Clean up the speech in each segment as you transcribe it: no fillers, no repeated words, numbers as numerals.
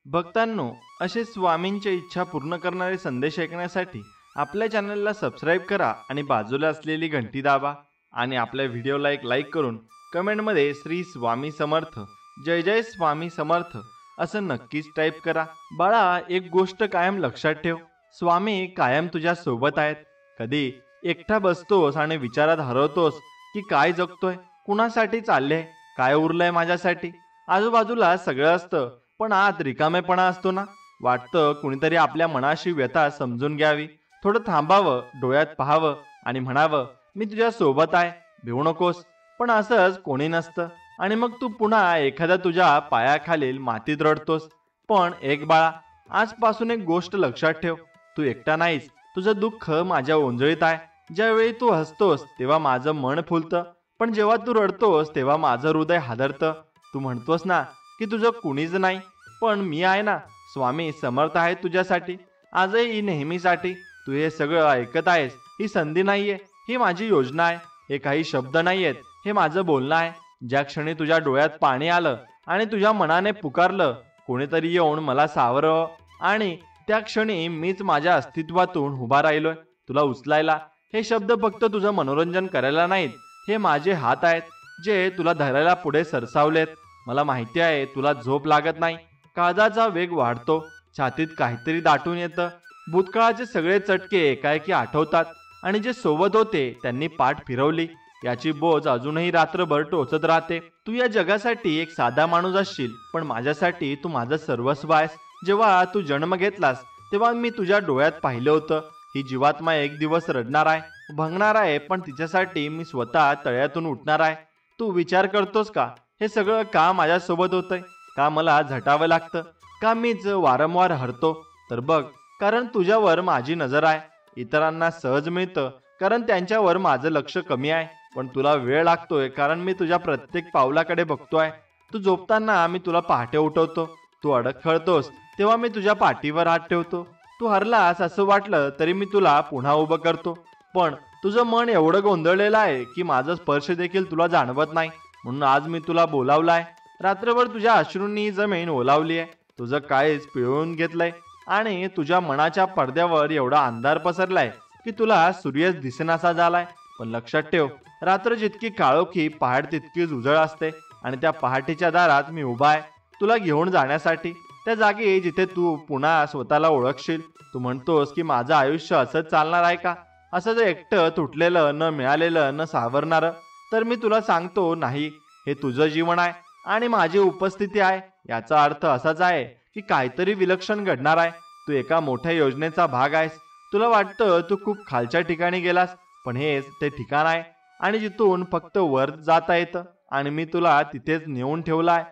भक्तांनो, असे स्वामींच्या इच्छा पूर्ण करणारे संदेश ऐकण्यासाठी आपल्या चॅनलला सबस्क्राईब करा आणि बाजूला असलेली घंटी दाबा आणि आपल्या व्हिडिओला एक लाईक करून कमेंटमध्ये श्री स्वामी समर्थ, जय जय स्वामी समर्थ असं नक्कीच टाईप करा. बाळा, एक गोष्ट कायम लक्षात ठेव, स्वामी कायम तुझ्या सोबत आहेत. कधी एकटा बसतोस आणि विचारात हरवतोस की काय जगतोय, कुणासाठी चालले, काय उरलंय माझ्यासाठी. आजूबाजूला सगळं असतं पण आत रिकामेपणा असतो ना. वाटतं कुणीतरी आपल्या मनाशी व्यथा समजून घ्यावी, थोडं थांबावं, डोळ्यात पाहावं आणि म्हणावं, मी तुझ्या सोबत आहे, भिवू नकोस. पण असंच कोणी नसतं आणि मग तू पुन्हा एखाद्या तुझ्या पायाखालील मातीत रडतोस. पण एक बाळा, आजपासून एक गोष्ट लक्षात ठेव, तू एकटा नाहीस. तुझं दुःख माझ्या ओंजळीत आहे. ज्यावेळी तू हसतोस तेव्हा माझं मन फुलतं, पण जेव्हा तू रडतोस तेव्हा माझं हृदय हादरतं. तू म्हणतोस ना की तुझं कुणीच नाही, पण मी आहे ना. स्वामी समर्थ आहे तुझ्यासाठी, आजही नेहमीसाठी. तू हे सगळं ऐकत आहेस, ही संधी नाहीये, ही माझी योजना आहे. हे काही शब्द नाहीयेत, हे माझं बोलणं आहे. ज्या क्षणी तुझ्या डोळ्यात पाणी आलं आणि तुझ्या मनाने पुकारलं, कोणीतरी येऊन मला सावरावं, आणि त्या क्षणी मीच माझ्या अस्तित्वातून उभा राहिलोय तुला उचलायला. हे शब्द फक्त तुझं मनोरंजन करायला नाहीत, हे माझे हात आहेत जे तुला धरायला पुढे सरसावलेत. मला माहिती आहे तुला झोप लागत नाही, काळजाचा वेग वाढतो, छातीत काहीतरी दाटून येतं. भूतकाळाचे सगळे चटके एकाएकी आठवतात आणि जे सोबत होते त्यांनी पाठ फिरवली याची बोज अजूनही रात्रभर टोचत राहते. तू या जगासाठी एक साधा माणूस असशील, पण माझ्यासाठी तू माझं सर्वस्व आहेस. जेव्हा तू जन्म घेतलास तेव्हा मी तुझ्या डोळ्यात पाहिलं होतं, ही जीवात्मा एक दिवस रडणार आहे, भंगणार आहे, पण तिच्यासाठी मी स्वतः तळ्यातून उठणार आहे. तू विचार करतोस का हे सगळं का माझ्यासोबत होतंय, का मला झटावं लागतं, का मीच वारंवार हरतो? तर बघ, कारण तुझ्यावर माझी नजर आहे. इतरांना सहज मिळतं कारण त्यांच्यावर माझं लक्ष कमी आहे, पण तुला वेळ लागतोय कारण मी तुझ्या प्रत्येक पावलाकडे बघतोय. तू झोपताना मी तुला पहाटे उठवतो, तू अडखळतोस तेव्हा मी तुझ्या पाठीवर हात ठेवतो, तू हरलास असं वाटलं तरी मी तुला पुन्हा उभं करतो. पण तुझं मन एवढं गोंधळलेलं आहे की माझा स्पर्श देखील तुला जाणवत नाही. म्हणून आज मी तुला बोलावलाय. रात्रभर तुझ्या अश्रूंनी जमीन ओलावली आहे, तुझं काळीज पिळवून घेतलंय आणि तुझ्या मनाच्या पडद्यावर एवढा अंधार पसरलाय की तुला सूर्यच दिसेनासा झालाय. पण लक्षात ठेव, रात्र जितकी काळोखी पहाट तितकीच उजळ असते, आणि त्या पहाटेच्या दारात मी उभा आहे तुला घेऊन जाण्यासाठी, त्या जागी जिथे तू पुन्हा स्वतःला ओळखशील. तू म्हणतोस की माझं आयुष्य असंच चालणार आहे का, असं एकटं तुटलेलं, न मिळालेलं, न सावरणारं? तर मी तुला सांगतो, नाही, हे तुझं जीवन आहे आणि माझी उपस्थिती आहे. याचा अर्थ असाच आहे की काहीतरी विलक्षण घडणार आहे. तू एका मोठ्या योजनेचा भाग आहेस. तुला वाटतं तू खूप खालच्या ठिकाणी गेलास, पण हेच ते ठिकाण आहे आणि जिथून फक्त वर जाता येतं, आणि मी तुला तिथेच नेऊन ठेवलाय,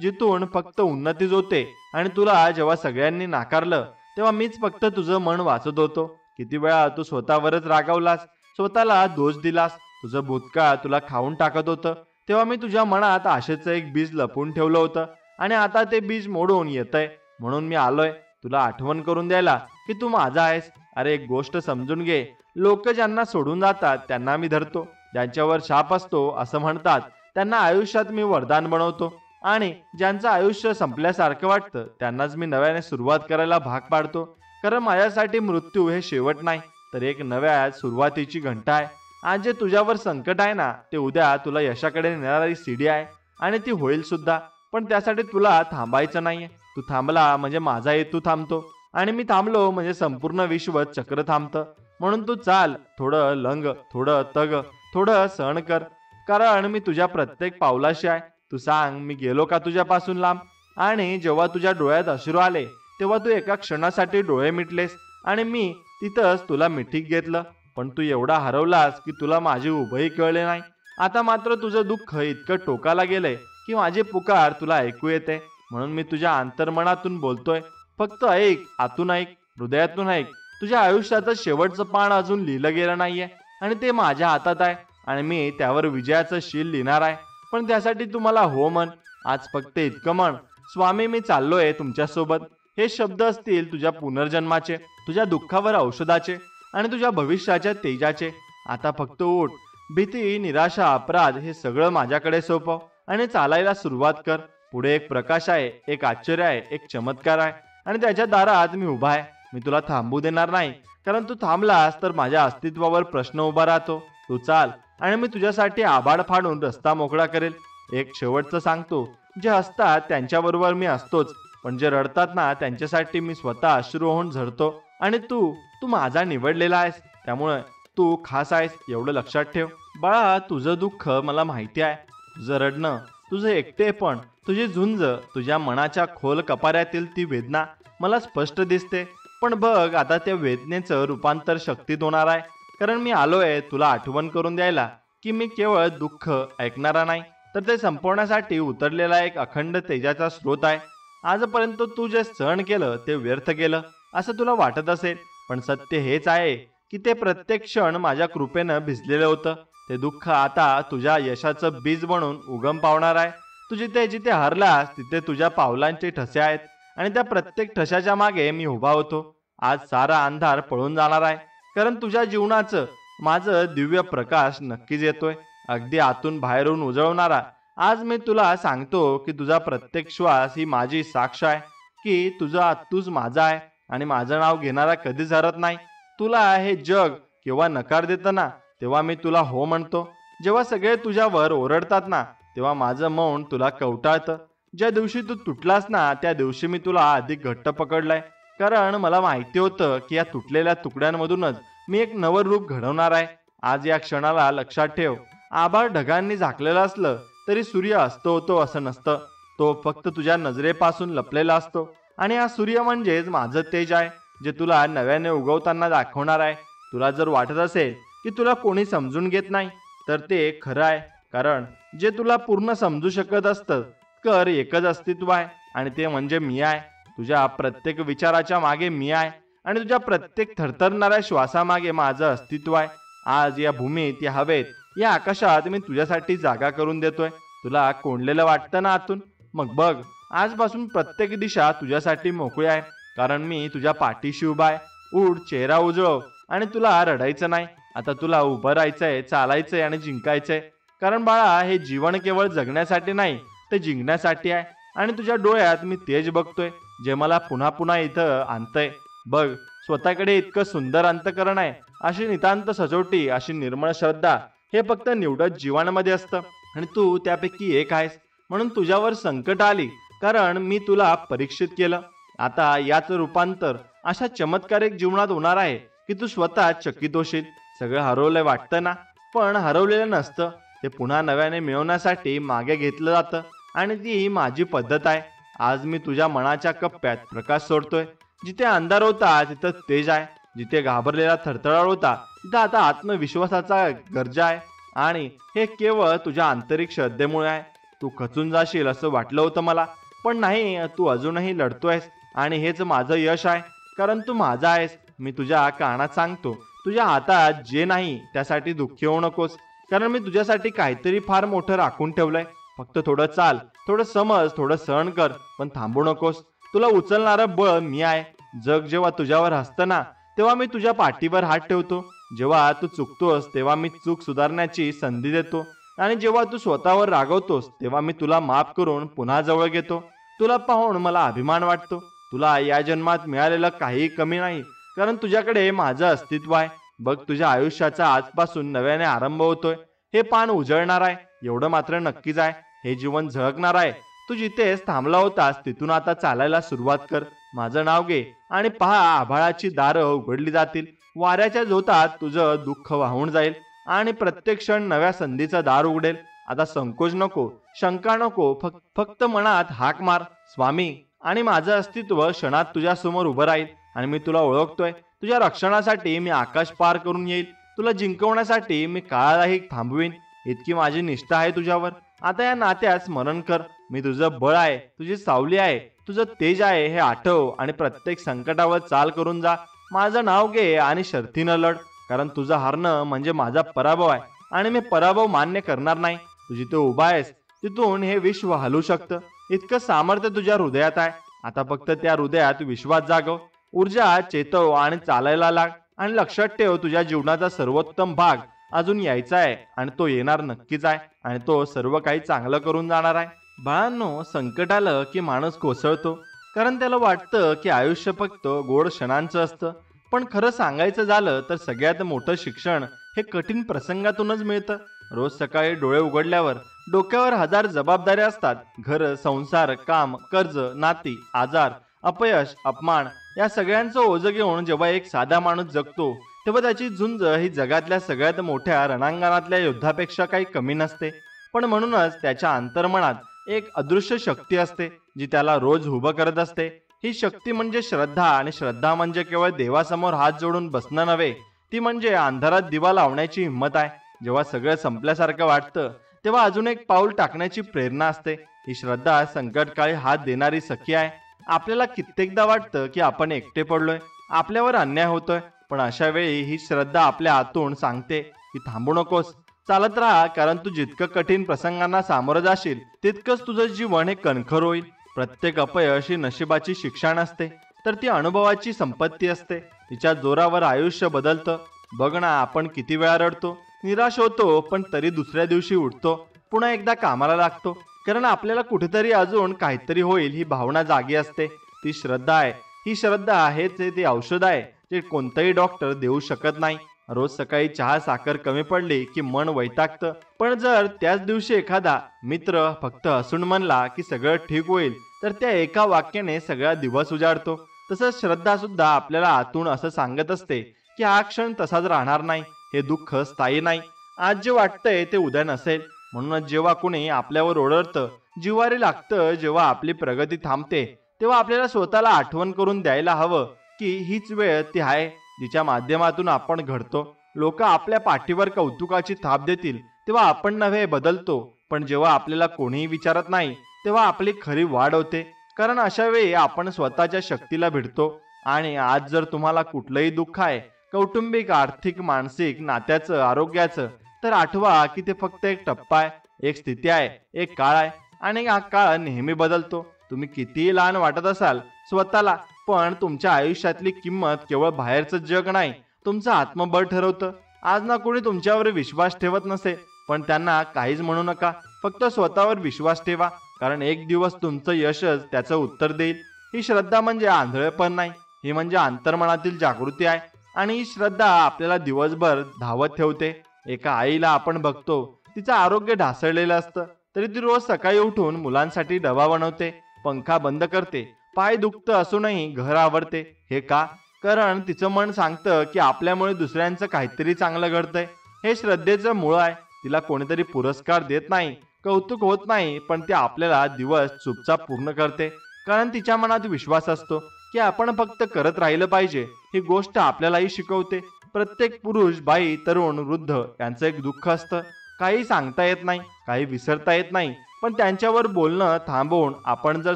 जिथून फक्त उन्नतीच होते. आणि तुला जेव्हा सगळ्यांनी नाकारलं तेव्हा मीच फक्त तुझं मन वाचत होतो. किती वेळा तू स्वतःवरच रागावलास, स्वतःला दोष दिलास, तुझं भूतकाळ तुला खाऊन टाकत होतं, तेव्हा मी तुझ्या मनात आशेचं एक बीज लपवून ठेवलं होतं, आणि आता ते बीज मोडून येतंय. म्हणून मी आलोय तुला आठवण करून द्यायला की तू माझा आहेस. अरे, एक गोष्ट समजून घे, लोक ज्यांना सोडून जातात त्यांना मी धरतो, ज्यांच्यावर शाप असतो असं म्हणतात त्यांना आयुष्यात मी वरदान बनवतो, आणि ज्यांचं आयुष्य संपल्यासारखं वाटतं त्यांनाच मी नव्याने सुरुवात करायला भाग पाडतो. कारण माझ्यासाठी मृत्यू हे शेवट नाही, तर एक नव्या सुरुवातीची घंटा आहे. आज जे तुझ्यावर संकट आहे ना, ते उद्या तुला यशाकडे नेणारी सीडी आहे, आणि ती होईल सुद्धा. पण त्यासाठी तुला थांबायचं नाहीये. तू थांबला म्हणजे माझा हेतू थांबतो, आणि मी थांबलो म्हणजे संपूर्ण विश्व चक्र थांबतं. म्हणून तू चाल, थोडं लंग, थोडं तग, थोडं सहन कर, कारण मी तुझ्या प्रत्येक पावलाशी आहे. तू सांग, मी गेलो का तुझ्यापासून लांब? आणि जेव्हा तुझ्या डोळ्यात अश्रू आले तेव्हा तू एका क्षणासाठी डोळे मिटलेस, आणि मी तिथंच तुला मिठीत घेतलं. पण तू एवढा हरवलास की तुला माझी उभंही कळले नाही. आता मात्र तुझं दुःख इतकं टोकाला गेलंय की माझी पुकार तुला ऐकू येते. म्हणून मी तुझ्या अंतर्मनातून बोलतोय. फक्त ऐक, आतून ऐक, हृदयातून ऐक. तुझ्या आयुष्याचं शेवटचं पान अजून लिहिलं गेलं नाहीये, आणि ते माझ्या हातात आहे, आणि मी त्यावर विजयाचं शील लिहिणार आहे. पण त्यासाठी तू मला हो म्हण. आज फक्त इतकं म्हण, स्वामी, मी चाललोय तुमच्यासोबत. हे शब्द असतील तुझ्या पुनर्जन्माचे, तुझ्या दुःखावर औषधाचे, आणि तुझ्या भविष्याच्या तेजाचे. आता फक्त उठ. भीती, निराशा, अपराध हे सगळं माझ्याकडे सोपव आणि चालायला सुरुवात कर. पुढे एक प्रकाश आहे, एक आश्चर्य आहे, एक चमत्कार आहे आणि त्याच्या दारात मी उभा आहे. मी तुला थांबू देणार नाही, कारण तू थांबलास तर माझ्या अस्तित्वावर प्रश्न उभा राहतो. तू चाल आणि मी तुझ्यासाठी आभाळ फाडून रस्ता मोकळा करेल. एक शेवटचं सांगतो, जे हसतात त्यांच्याबरोबर मी असतोच, पण जे रडतात ना त्यांच्यासाठी मी स्वतः अश्रू होऊन झरतो. आणि तू तू माझा निवडलेला आहेस, त्यामुळे तू खास आहेस एवढं लक्षात ठेव. बाळा, तुझं दुःख मला माहिती आहे. तुझं रडणं, तुझं एकटेपण, तुझी झुंज, तुझ्या मनाच्या खोल कपाऱ्यातील ती वेदना मला स्पष्ट दिसते. पण बघ, आता त्या वेदनेचं रूपांतर शक्तीत होणार आहे, कारण मी आलोय तुला आठवण करून द्यायला की मी केवळ दुःख ऐकणारा नाही, तर ते संपवण्यासाठी उतरलेला एक अखंड तेजाचा स्रोत आहे. आजपर्यंत तू जे सहन केलं ते व्यर्थ गेलं असं तुला वाटत असेल, पण सत्य हेच आहे की ते प्रत्येक क्षण माझ्या कृपेनं भिजलेलं होतं. ते दुःख आता तुझ्या यशाचं बीज बनून उगम पावणार आहे. तू जिथे जिथे हरलास तिथे तुझ्या पावलांचे ठसे आहेत आणि त्या प्रत्येक ठशाच्या मागे मी उभा होतो. आज सारा अंधार पळून जाणार आहे, कारण तुझ्या जीवनाचं माझं दिव्य प्रकाश नक्कीच येतोय, अगदी आतून बाहेरून उजळवणारा. आज मी तुला सांगतो की तुझा प्रत्येक श्वास ही माझी साक्ष आहे की तूच माझा आहे आणि माझं नाव घेणारा कधीच हरत नाही. तुला हे जग केव्हा नकार देतं ना, तेव्हा मी तुला हो म्हणतो. जेव्हा सगळे तुझ्यावर ओरडतात ना, तेव्हा माझं मौन तुला कवटाळतं. ज्या दिवशी तू तुटलास ना, त्या दिवशी मी तुला अधिक घट्ट पकडलाय, कारण मला माहिती होतं की या तुटलेल्या तुकड्यांमधूनच मी एक नवं रूप घडवणार आहे. आज या क्षणाला लक्षात ठेव. आभाळ ढगांनी झाकलेलं असलं तरी सूर्य असतो होतो असं नसतं. तो फक्त तुझ्या नजरेपासून लपलेला असतो आणि हा सूर्य म्हणजेच माझं तेज आहे, जे तुला नव्याने उगवताना दाखवणार आहे. तुला जर वाटत असेल की तुला कोणी समजून घेत नाही, तर ते खरं आहे, कारण जे तुला पूर्ण समजू शकत असतं कर एकच अस्तित्व आहे आणि ते म्हणजे मी आहे. तुझ्या प्रत्येक विचाराच्या मागे मी आहे आणि तुझ्या प्रत्येक थरथरणाऱ्या श्वासामागे माझं अस्तित्व आहे. आज या भूमीत, या हवेत, या आकाशात मी तुझ्यासाठी जागा करून देतोय. तुला कोंडलेलं वाटतं ना आतून? मग बघ, आजपासून प्रत्येक दिशा तुझ्यासाठी मोकळी आहे, कारण मी तुझ्या पाठीशी उभा आहे. उठ, चेहरा उजळव आणि तुला रडायचं नाही. आता तुला उभं राहायचंय, चालायचंय आणि जिंकायचंय, कारण बाळा, हे जीवन केवळ जगण्यासाठी नाही, ते जिंकण्यासाठी आहे. आणि तुझ्या डोळ्यात मी तेज बघतोय, जे मला पुन्हा पुन्हा इथं आणतंय. बघ, स्वतःकडे इतकं सुंदर अंतकरण आहे, अशी नितांत सजोटी, अशी निर्मळ श्रद्धा हे फक्त निवडक जीवनामध्ये असतं आणि तू त्यापैकी एक आहेस. म्हणून तुझ्यावर संकट आली, कारण मी तुला परीक्षित केलं. आता याच रूपांतर अशा चमत्कारिक जीवनात होणार आहे की तू स्वतः चकित होशील. सगळं हरवलंय वाटतं ना, पण हरवलेलं नसतं. ते पुन्हा नव्याने मिळवण्यासाठी मागे घेतलं जातं आणि ती माझी पद्धत आहे. आज मी तुझ्या मनाच्या कप्प्यात प्रकाश सोडतोय. जिथे अंधार होता तिथं तेज आहे, जिथे घाबरलेला थरथराट होता तिथं आता आत्मविश्वासाचा गरजा आहे. आणि हे केवळ तुझ्या आंतरिक श्रद्धेमुळे आहे. तू खचून जाशील असं वाटलं होतं मला, पण नाही, तू अजूनही लढतोयस आणि हेच माझं यश आहे, कारण तू माझा आहेस. मी तुझ्या कानात सांगतो, तुझ्या हातात जे नाही त्यासाठी दुःखी होऊ नकोस, कारण मी तुझ्यासाठी काहीतरी फार मोठं राखून ठेवलंय. फक्त थोडं चाल, थोडं समज, थोडं सहन कर, पण थांबू नकोस. तुला उचलणारं बळ मी आहे. जग जेव्हा तुझ्यावर हसतं ना, तेव्हा मी तुझ्या पाठीवर हात ठेवतो. जेव्हा तू चुकतोस तेव्हा मी चूक सुधारण्याची संधी देतो आणि जेव्हा तू स्वतःवर रागवतोस तेव्हा मी तुला माफ करून पुन्हा जवळ घेतो. तुला पाहून मला अभिमान वाटतो. तुला या जन्मात मिळालेलं काही कमी नाही, कारण तुझ्याकडे माझं अस्तित्व आहे. बघ, तुझ्या आयुष्याचा आजपासून नव्याने आरंभ होतोय. हे पान उजळणार आहे एवढं मात्र नक्कीच आहे. हे जीवन झळकणार आहे. तू जिथेच थांबला होतास तिथून आता चालायला सुरुवात कर. माझं नाव घे आणि पहा, आभाळाची दारं उघडली जातील. वाऱ्याच्या झोतात तुझं दुःख वाहून जाईल आणि प्रत्येक क्षण नव्या संधीचं दार उघडेल. आता संकोच नको, शंका नको, फक्त मनात हाक मार, स्वामी, आणि माझं अस्तित्व क्षणात तुझ्या समोर उभं राहील. आणि मी तुला ओळखतोय. तुझ्या रक्षणासाठी मी आकाश पार करून येईल. तुला जिंकवण्यासाठी मी काळालाही थांबवीन. इतकी माझी निष्ठा आहे तुझ्यावर. आता या नात्यात स्मरण कर, मी तुझं बळ आहे, तुझी सावली आहे, तुझं तेज आहे हे आठव आणि प्रत्येक संकटावर चाल करून जा. माझं नाव घे आणि शर्थीनं लढ, कारण तुझं हारणं म्हणजे माझा पराभव आहे आणि मी पराभव मान्य करणार नाही. तू जिथे उभा आहेस तिथून हे विश्व हलू शकतं. इतकं सामर्थ्य तुझ्या हृदयात आहे. आता फक्त त्या हृदयात विश्वास जागव, ऊर्जा चेतव आणि चालायला लाग. आणि लक्षात ठेव, तुझ्या जीवनाचा सर्वोत्तम भाग अजून यायचा आहे आणि तो येणार नक्कीच आहे आणि तो सर्व काही चांगलं करून जाणार आहे. बाळांनो, संकट आलं की माणूस कोसळतो, कारण त्याला वाटतं की आयुष्य फक्त गोड क्षणांचं असतं. पण खरं सांगायचं झालं तर सगळ्यात मोठं शिक्षण हे कठीण प्रसंगातूनच मिळतं. रोज सकाळी डोळे उघडल्यावर डोक्यावर हजार जबाबदाऱ्या असतात. घर, संसार, काम, कर्ज, नाती, आजार, अपयश, अपमान या सगळ्यांचं ओझं घेऊन जेव्हा एक साधा माणूस जगतो, तेव्हा त्याची झुंज ही जगातल्या सगळ्यात मोठ्या रणांगणातल्या युद्धापेक्षा काही कमी नसते. पण म्हणूनच त्याच्या अंतर्मनात एक अदृश्य शक्ती असते, जी त्याला रोज उभं करत असते. ही शक्ती म्हणजे श्रद्धा, आणि श्रद्धा म्हणजे केवळ देवासमोर हात जोडून बसणं नव्हे, ती म्हणजे अंधारात दिवा लावण्याची हिंमत आहे. जेव्हा सगळं संपल्यासारखं वाटतं, तेव्हा अजून एक पाऊल टाकण्याची प्रेरणा असते. ही श्रद्धा संकटकाळी हात देणारी सखी आहे. आपल्याला कित्येकदा वाटतं की आपण एकटे पडलोय, आपल्यावर अन्याय होतोय, पण अशा वेळी ही श्रद्धा आपल्या आतून सांगते की थांबू नकोस, चालत राहा, कारण तू जितकं कठीण प्रसंगांना सामोरं जाशील तितकंच तुझं जीवन हे कणखर होईल. प्रत्येक अपयश ही नशिबाची शिक्षा नसते, तर ती अनुभवाची संपत्ती असते. तिच्या जोरावर आयुष्य बदलतं. बघ ना, आपण किती वेळा रडतो, निराश होतो, पण तरी दुसऱ्या दिवशी उठतो, पुन्हा एकदा कामाला लागतो, कारण आपल्याला कुठेतरी अजून काहीतरी होईल ही भावना जागी असते. ती श्रद्धा आहे. ही श्रद्धा हेच ते औषध आहे जे कोणताही डॉक्टर देऊ शकत नाही. रोज सकाळी चहा साखर कमी पडली की मन वैतागतं, पण जर त्याच दिवशी एखादा मित्र फक्त हसून म्हणला की सगळं ठीक होईल, तर त्या एका वाक्याने सगळा दिवस उजाडतो. तसंच श्रद्धा सुद्धा आपल्याला आतून असं सांगत असते की हा क्षण तसाच राहणार नाही, हे दुःख स्थायी नाही, आज जे वाटतंय ते उद्या नसेल. म्हणूनच जेव्हा कोणी आपल्यावर ओरडतं, जिव्हारी लागतं, जेव्हा आपली प्रगती थांबते, तेव्हा आपल्याला स्वतःला आठवण करून द्यायला हवं की हीच वेळ ती आहे जिच्या माध्यमातून आपण घडतो. लोक आपल्या पाठीवर कौतुकाची थाप देतील तेव्हा आपण नव्हे बदलतो, पण जेव्हा आपल्याला कोणीही विचारत नाही तेव्हा आपली खरी वाढ होते, कारण अशा वेळी आपण स्वतःच्या शक्तीला भिडतो. आणि आज जर तुम्हाला कुठलंही दुःख आहे, कौटुंबिक, आर्थिक, मानसिक, नात्याचं, आरोग्याचं, तर आठवा की ते फक्त एक टप्पा आहे, एक स्थिती आहे, एक काळ आहे, आणि हा काळ नेहमी बदलतो. तुम्ही कितीही लहान वाटत असाल स्वतःला, पण तुमच्या आयुष्यातली किंमत केवळ बाहेरचं जग नाही, तुमचं आत्मबळ ठरवतं. आज ना कोणी तुमच्यावर विश्वास ठेवत नसे, पण त्यांना काहीच म्हणू नका, फक्त स्वतःवर विश्वास ठेवा, कारण एक दिवस तुमचं यशच त्याचं उत्तर देईल. ही श्रद्धा म्हणजे आंधळेपण नाही, ही म्हणजे अंतर्मनातील जागृती आहे. आणि ही श्रद्धा आपल्याला दिवसभर धावत ठेवते. एका आईला आपण बघतो, तिचं आरोग्य ढासळलेलं असतं, तरी ती रोज सकाळी उठून मुलांसाठी डबा बनवते, पंखा बंद करते, पाय दुखतं असूनही घर आवरते. हे का? कारण तिचं मन सांगतं की आपल्यामुळे दुसऱ्यांचं काहीतरी चांगलं घडतंय. हे श्रद्धेचं मूळ आहे. तिला कोणीतरी पुरस्कार देत नाही, कौतुक होत नाही, पण ती आपल्याला दिवस चुपचाप पूर्ण करते, कारण तिच्या मनात विश्वास असतो की आपण फक्त करत राहिलं पाहिजे. ही गोष्ट आपल्यालाही शिकवते. प्रत्येक पुरुष, बाई, तरुण, वृद्ध यांचं एक दुःख असतं. काही सांगता येत नाही, काही विसरता येत नाही, पण त्यांच्यावर बोलणं थांबवून आपण जर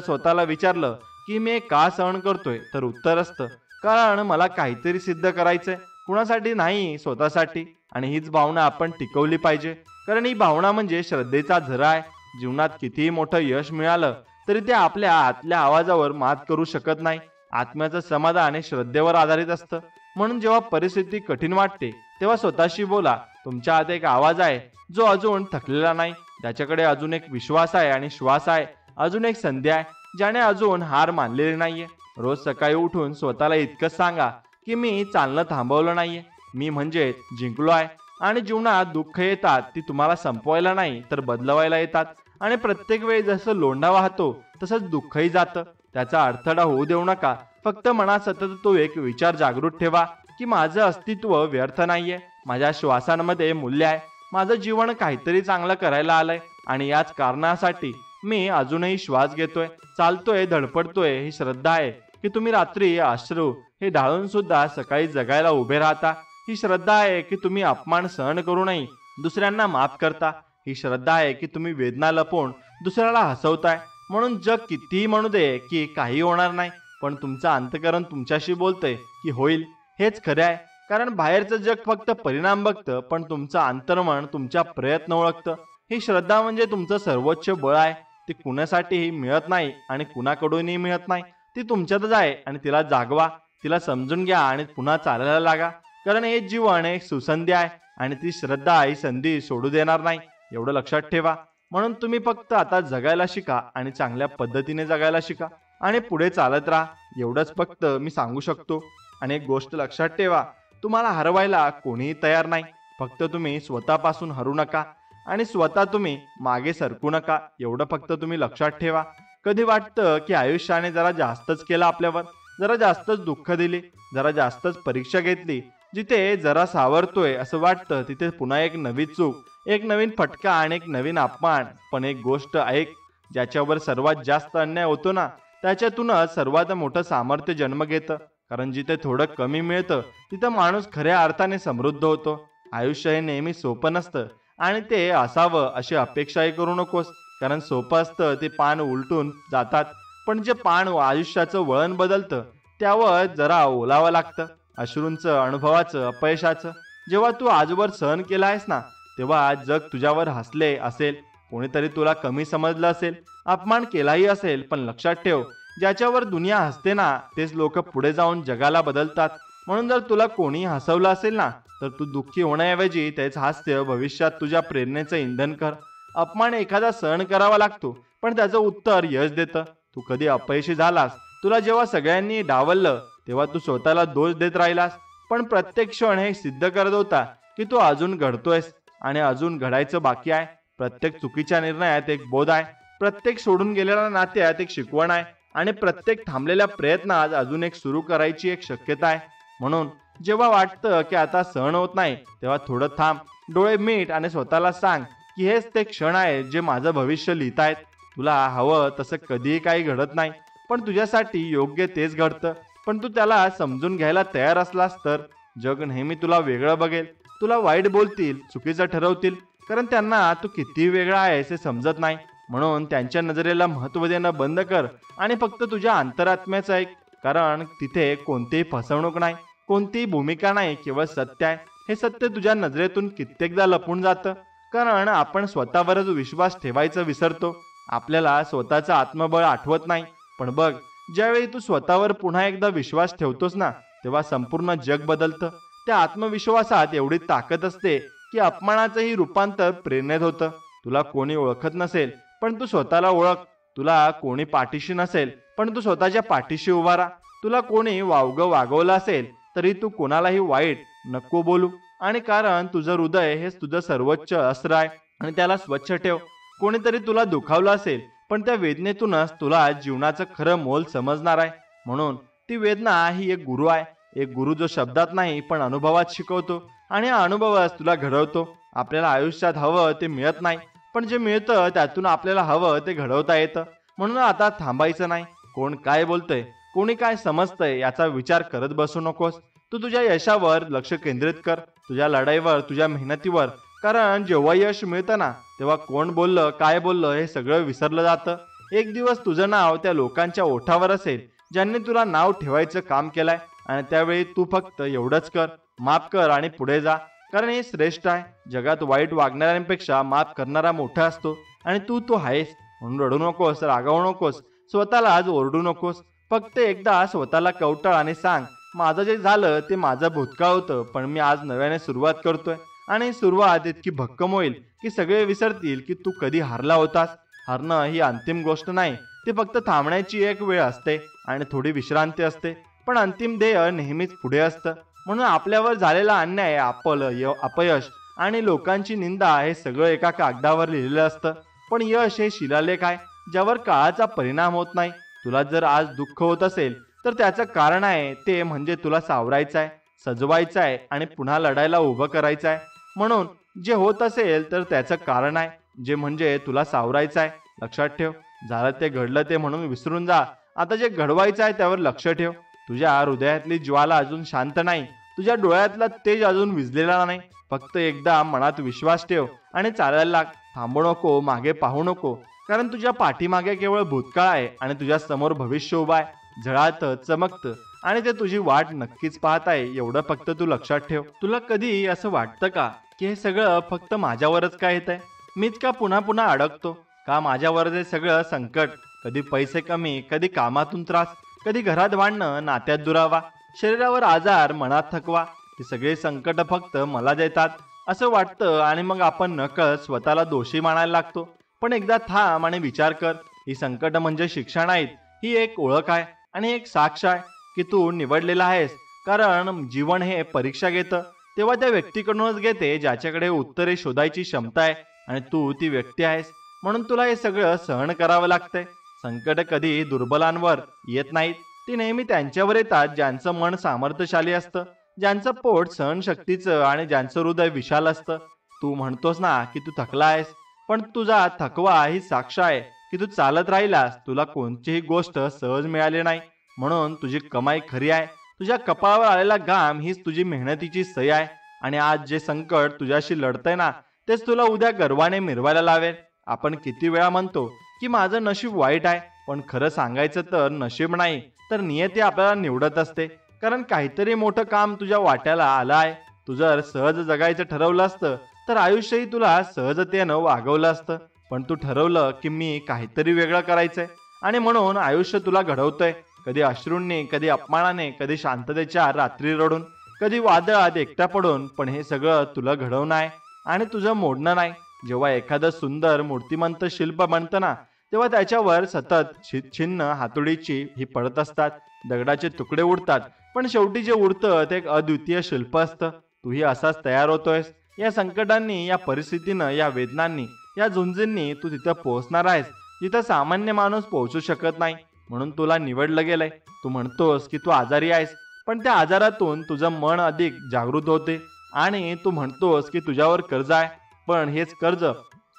स्वतःला विचारलं की मी का सहन करतोय, तर उत्तर असतं कारण मला काहीतरी सिद्ध करायचंय, कुणासाठी नाही, स्वतःसाठी. आणि हीच भावना आपण टिकवली पाहिजे, कारण ही भावना म्हणजे श्रद्धेचा झरा आहे. जीवनात कितीही मोठं यश मिळालं तरी ते आपल्या आतल्या आवाजावर मात करू शकत नाही. आत्म्याचं समाधान हे श्रद्धेवर आधारित असतं. म्हणून जेव्हा परिस्थिती कठीण वाटते तेव्हा स्वतःशी बोला, तुमच्या आत एक आवाज आहे जो अजून थकलेला नाही, त्याच्याकडे अजून एक विश्वास आहे आणि श्वास आहे, अजून एक संधी आहे ज्याने अजून हार मानलेली नाहीये. रोज सकाळी उठून स्वतःला इतकंच सांगा की मी चालणं थांबवलं नाहीये, मी म्हणजे जिंकलो आहे. आणि जीवनात दुःख येतात, ती तुम्हाला संपवायला नाही तर बदलवायला येतात. आणि प्रत्येक वेळी जसं लोंढा वाहतो तसंच दुःखही जातं. त्याचा अडथळा होऊ देऊ नका. फक्त मनात सतत तो एक विचार जागृत ठेवा की माझं अस्तित्व व्यर्थ नाहीये, माझ्या श्वासांमध्ये मूल्य आहे, माझं जीवन काहीतरी चांगलं करायला आलंय, आणि याच कारणासाठी मी अजूनही श्वास घेतोय, चालतोय, धडपडतोय. ही श्रद्धा आहे की तुम्ही रात्री अश्रू हे ढाळून सुद्धा सकाळी जगायला उभे राहता. ही श्रद्धा आहे की तुम्ही अपमान सहन करूनही दुसऱ्यांना माफ करता. ही श्रद्धा आहे की तुम्ही वेदना लपवून दुसऱ्याला हसवताय. म्हणून जग कितीही म्हणू दे की काही होणार नाही, पण तुमचं अंतःकरण तुमच्याशी बोलतंय की होईल. हेच खरे आहे, कारण बाहेरचं जग फक्त परिणाम बघतं, पण तुमचं अंतर्मन तुमच्या प्रयत्न ओळखतं. ही श्रद्धा म्हणजे तुमचं सर्वोच्च बळ आहे. ती कुणासाठीही मिळत नाही आणि कुणाकडूनही मिळत नाही, ती तुमच्यातच आहे. आणि तिला जागवा, तिला समजून घ्या आणि पुन्हा चालायला लागा, कारण हे जीवन एक सुसंधी आहे आणि ती श्रद्धा ही संधी सोडू देणार नाही. एवढं लक्षात ठेवा. म्हणून तुम्ही फक्त आता जगायला शिका आणि चांगल्या पद्धतीने जगायला शिका आणि पुढे चालत राहा. एवढंच फक्त मी सांगू शकतो. आणि एक गोष्ट लक्षात ठेवा, तुम्हाला हरवायला कोणीही तयार नाही. फक्त तुम्ही स्वतःपासून हरू नका आणि स्वतः तुम्ही मागे सरकू नका. एवढं फक्त तुम्ही लक्षात ठेवा. कधी वाटतं की आयुष्याने जरा जास्तच केलं आपल्यावर, जरा जास्तच दुःख दिली, जरा जास्तच परीक्षा घेतली. जिथे जरा सावरतोय असं वाटतं तिथे पुन्हा एक नवी चूक, एक नवीन फटका आणि एक नवीन अपमान. पण एक गोष्ट ऐक, ज्याच्यावर सर्वात जास्त अन्याय होतो ना, त्याच्यातूनच सर्वात मोठं सामर्थ्य जन्म घेतं. कारण जिथे थोडं कमी मिळतं तिथं माणूस खऱ्या अर्थाने समृद्ध होतो. आयुष्य हे नेहमी सोपं नसतं आणि ते असावं अशी अपेक्षाही करू नकोस. कारण सोपं असतं ते पान उलटून जातात, पण जे पान आयुष्याचं वळण बदलतं त्यावर जरा ओलावं लागतं. अश्रूंचं, अनुभवाचं, अपयशाचं जेव्हा तू आजवर सहन केलं आहेस ना, तेव्हा जग तुझ्यावर हसले असेल, कोणीतरी तुला कमी समजलं असेल, अपमान केलाही असेल. पण लक्षात ठेव, ज्याच्यावर दुनिया हसते ना तेच लोक पुढे जाऊन जगाला बदलतात. म्हणून जर तुला कोणी हसवलं असेल ना, तर तू दुःखी होण्याऐवजी तेच हास्य भविष्यात तुझ्या प्रेरणेचं इंधन कर. अपमान एखादा सहन करावा लागतो, पण त्याचं उत्तर यश देतं. तू कधी अपयशी झालास, तुला जेव्हा सगळ्यांनी डावललं तेव्हा तू स्वतःला दोष देत राहिलास, पण प्रत्येक क्षण हे सिद्ध करत होता की तू अजून घडतोयस आणि अजून घडायचं बाकी आहे. प्रत्येक चुकीच्या निर्णयात एक बोध आहे, प्रत्येक सोडून गेलेल्या नात्यात एक शिकवण आहे आणि प्रत्येक थांबलेल्या प्रयत्नात अजून एक सुरू करायची एक शक्यता आहे. म्हणून जेव्हा वाटतं की आता सहन होत नाही, तेव्हा थोडं थांब, डोळे मीट आणि स्वतःला सांग की हेच ते क्षण आहे जे माझं भविष्य लिहितायत. तुला हवं तसं कधीही काही घडत नाही, पण तुझ्यासाठी योग्य तेच घडतं. पण तू त्याला समजून घ्यायला तयार असलास तर जग नेहमी तुला वेगळं बघेल. तुला वाईट बोलतील, चुकीचं ठरवतील, कारण त्यांना तू किती वेगळा आहेस हे समजत नाही. म्हणून त्यांच्या नजरेला महत्त्व देणं बंद कर आणि फक्त तुझ्या अंतरात्म्याचं ऐक. कारण तिथे कोणतीही फसवणूक नाही, कोणतीही भूमिका नाही, केवळ सत्य आहे. हे सत्य तुझ्या नजरेतून कित्येकदा लपून जातं, कारण आपण स्वतःवरच विश्वास ठेवायचं विसरतो. आपल्याला स्वतःचं आत्मबळ आठवत नाही. पण बघ, ज्यावेळी तू स्वतःवर पुन्हा एकदा विश्वास ठेवतोस ना, तेव्हा संपूर्ण जग बदलतं. त्या आत्मविश्वासात एवढी ताकद असते की अपमानाचंही रूपांतर प्रेरणेत होतं. तुला कोणी ओळखत नसेल, पण तू स्वतःला ओळख. तुला कोणी पाठीशी नसेल, पण तू स्वतःच्या पाठीशी उभा राहा. तुला कोणी वागवलं असेल तरी तू कोणालाही वाईट नको बोलू. आणि कारण तुझं हृदय हेच तुझं सर्वोच्च अस्त्र आहे आणि त्याला स्वच्छ ठेव. कोणीतरी तुला दुखावलं असेल, पण त्या वेदनेतूनच तुला जीवनाचं खरं मोल समजणार आहे. म्हणून ती वेदना ही एक गुरु आहे, एक गुरु जो शब्दात नाही पण अनुभवात शिकवतो आणि हा अनुभवच तुला घडवतो. आपल्याला आयुष्यात हवं ते मिळत नाही, पण जे मिळतं त्यातून आपल्याला हवं ते घडवता येतं. म्हणून आता थांबायचं नाही. कोण काय बोलतंय, कोणी काय समजतंय याचा विचार करत बसू नकोस. तू तुझ्या यशावर लक्ष केंद्रित कर, तुझ्या लढाईवर, तुझ्या मेहनतीवर. कारण जेव्हा यश मिळतं ना, तेव्हा कोण बोललं, काय बोललं हे सगळं विसरलं जातं. एक दिवस तुझं नाव त्या लोकांच्या ओठावर असेल ज्यांनी तुला नाव ठेवायचं काम केलंय, आणि त्यावेळी तू फक्त एवढंच कर, माफ कर आणि पुढे जा. कारण हे श्रेष्ठ आहे. जगात वाईट वागणाऱ्यांपेक्षा माफ करणारा मोठा असतो आणि तू आहेस. म्हणून रडू नकोस, रागावू नकोस, स्वतःला आज ओरडू नकोस. फक्त एकदा स्वतःला कवटाळ आणि सांग, माझं जे झालं ते माझं भूतकाळ होतं, पण मी आज नव्याने सुरुवात करतोय. आणि सुरुवात इतकी भक्कम होईल की सगळे विसरतील की तू कधी हारला होतास. हारणं ही अंतिम गोष्ट नाही, ती फक्त थांबण्याची एक वेळ असते आणि थोडी विश्रांती असते. पण अंतिम ध्येय नेहमीच पुढे असतं. म्हणून आपल्यावर झालेला अन्याय, अपयश आणि लोकांची निंदा हे सगळं एका कागदावर लिहिलेलं असतं. पण यश हे शिलालेख आहे ज्यावर काळाचा परिणाम होत नाही. तुला जर आज दुःख होत असेल तर त्याचं कारण आहे, ते म्हणजे तुला सावरायचं आहे, सजवायचं आहे आणि पुन्हा लढायला उभं करायचं आहे. म्हणून जे होत असेल तर त्याचं कारण आहे, जे म्हणजे तुला सावरायचं आहे. लक्षात ठेव, झालं ते घडलं ते म्हणून विसरून जा. आता जे घडवायचं आहे त्यावर लक्ष ठेव. तुझ्या हृदयातली ज्वाला अजून शांत नाही, तुझ्या डोळ्यातला तेज अजून विझलेला नाही. फक्त एकदा मनात विश्वास ठेव आणि चालायला लाग. थांबू नको, मागे पाहू नको, कारण तुझ्या पाठीमागे केवळ भूतकाळ आहे आणि तुझ्या समोर भविष्य उभा आहे, झळाळतं, चमकतं आणि ते तुझी वाट नक्कीच पाहत आहे. एवढं फक्त तू लक्षात ठेव. तुला कधी असं वाटतं का की हे सगळं फक्त माझ्यावरच का येत आहे? मीच का पुन्हा पुन्हा अडकतो? का माझ्यावर हे सगळं संकट? कधी पैसे कमी, कधी कामातून त्रास, कधी घरात भांडणं, नात्यात दुरावा, शरीरावर आजार, मनात थकवा. हे सगळे संकट फक्त मला देतात असं वाटतं आणि मग आपण नकळत स्वतःला दोषी मानायला लागतो. पण एकदा थांब आणि विचार कर. ही संकट म्हणजे शिक्षा नाहीत, ही एक ओळख आहे आणि एक साक्ष आहे की तू निवडलेला आहेस. कारण जीवन हे परीक्षा घेतं तेव्हा त्या व्यक्तीकडूनच घेते ज्याच्याकडे उत्तरे शोधायची क्षमता आहे, आणि तू ती व्यक्ती आहेस. म्हणून तुला हे सगळं सहन करावं लागतंय. संकट कधी दुर्बलांवर येत नाहीत, ती नेहमी त्यांच्यावर येतात ज्यांचं मन सामर्थ्यशाली असतं, ज्यांचं पोट सहनशक्तीचं आणि ज्यांचं हृदय विशाल असतं. तू म्हणतोस ना की तू थकला आहेस, पण तुझा थकवा ही साक्ष आहे की तू चालत राहिलास. तुला कोणतीही गोष्ट सहज मिळाली नाही, म्हणून तुझी कमाई खरी आहे. तुझ्या कपाळावर आलेला घाम हीच तुझी मेहनतीची सही आहे. आणि आज जे संकट तुझ्याशी लढतंय ना, तेच तुला उद्या गर्वाने मिरवायला लावेल. आपण किती वेळा म्हणतो की माझं नशीब वाईट आहे, पण खरं सांगायचं तर नशीब नाही तर नियती आपल्याला निवडत असते. कारण काहीतरी मोठं काम तुझ्या वाट्याला आलं आहे. तू जर सहज जगायचं ठरवलं असतं तर आयुष्यही तुला सहजतेनं वागवलं असतं. पण तू ठरवलं की मी काहीतरी वेगळं करायचंय, आणि म्हणून आयुष्य तुला घडवतंय. कधी अश्रूंनी, कधी अपमानाने, कधी शांततेच्या रात्री रडून, कधी वादळात एकटा पडून. पण हे सगळं तुला घडवणं आहे आणि तुझं मोडणं नाही. जेव्हा एखादं सुंदर मूर्तिमंत शिल्प बनतं ना, तेव्हा त्याच्यावर सतत छिन्न हातोडीची ही पडत असतात, दगडाचे तुकडे उडतात, पण शेवटी जे उरतं ते एक अद्वितीय शिल्प असतं. तूही असाच तयार होतोयस. या संकटांनी, या परिस्थितीनं, या वेदनांनी, या झुंजींनी तू तिथं पोहोचणार आहेस जिथं सामान्य माणूस पोहोचू शकत नाही. म्हणून तुला निवडलं गेलंय. तू म्हणतोस की तू आजारी आहेस, पण त्या आजारातून तुझं मन अधिक जागृत होते. आणि तू म्हणतोस की तुझ्यावर कर्ज आहे, पण हेच कर्ज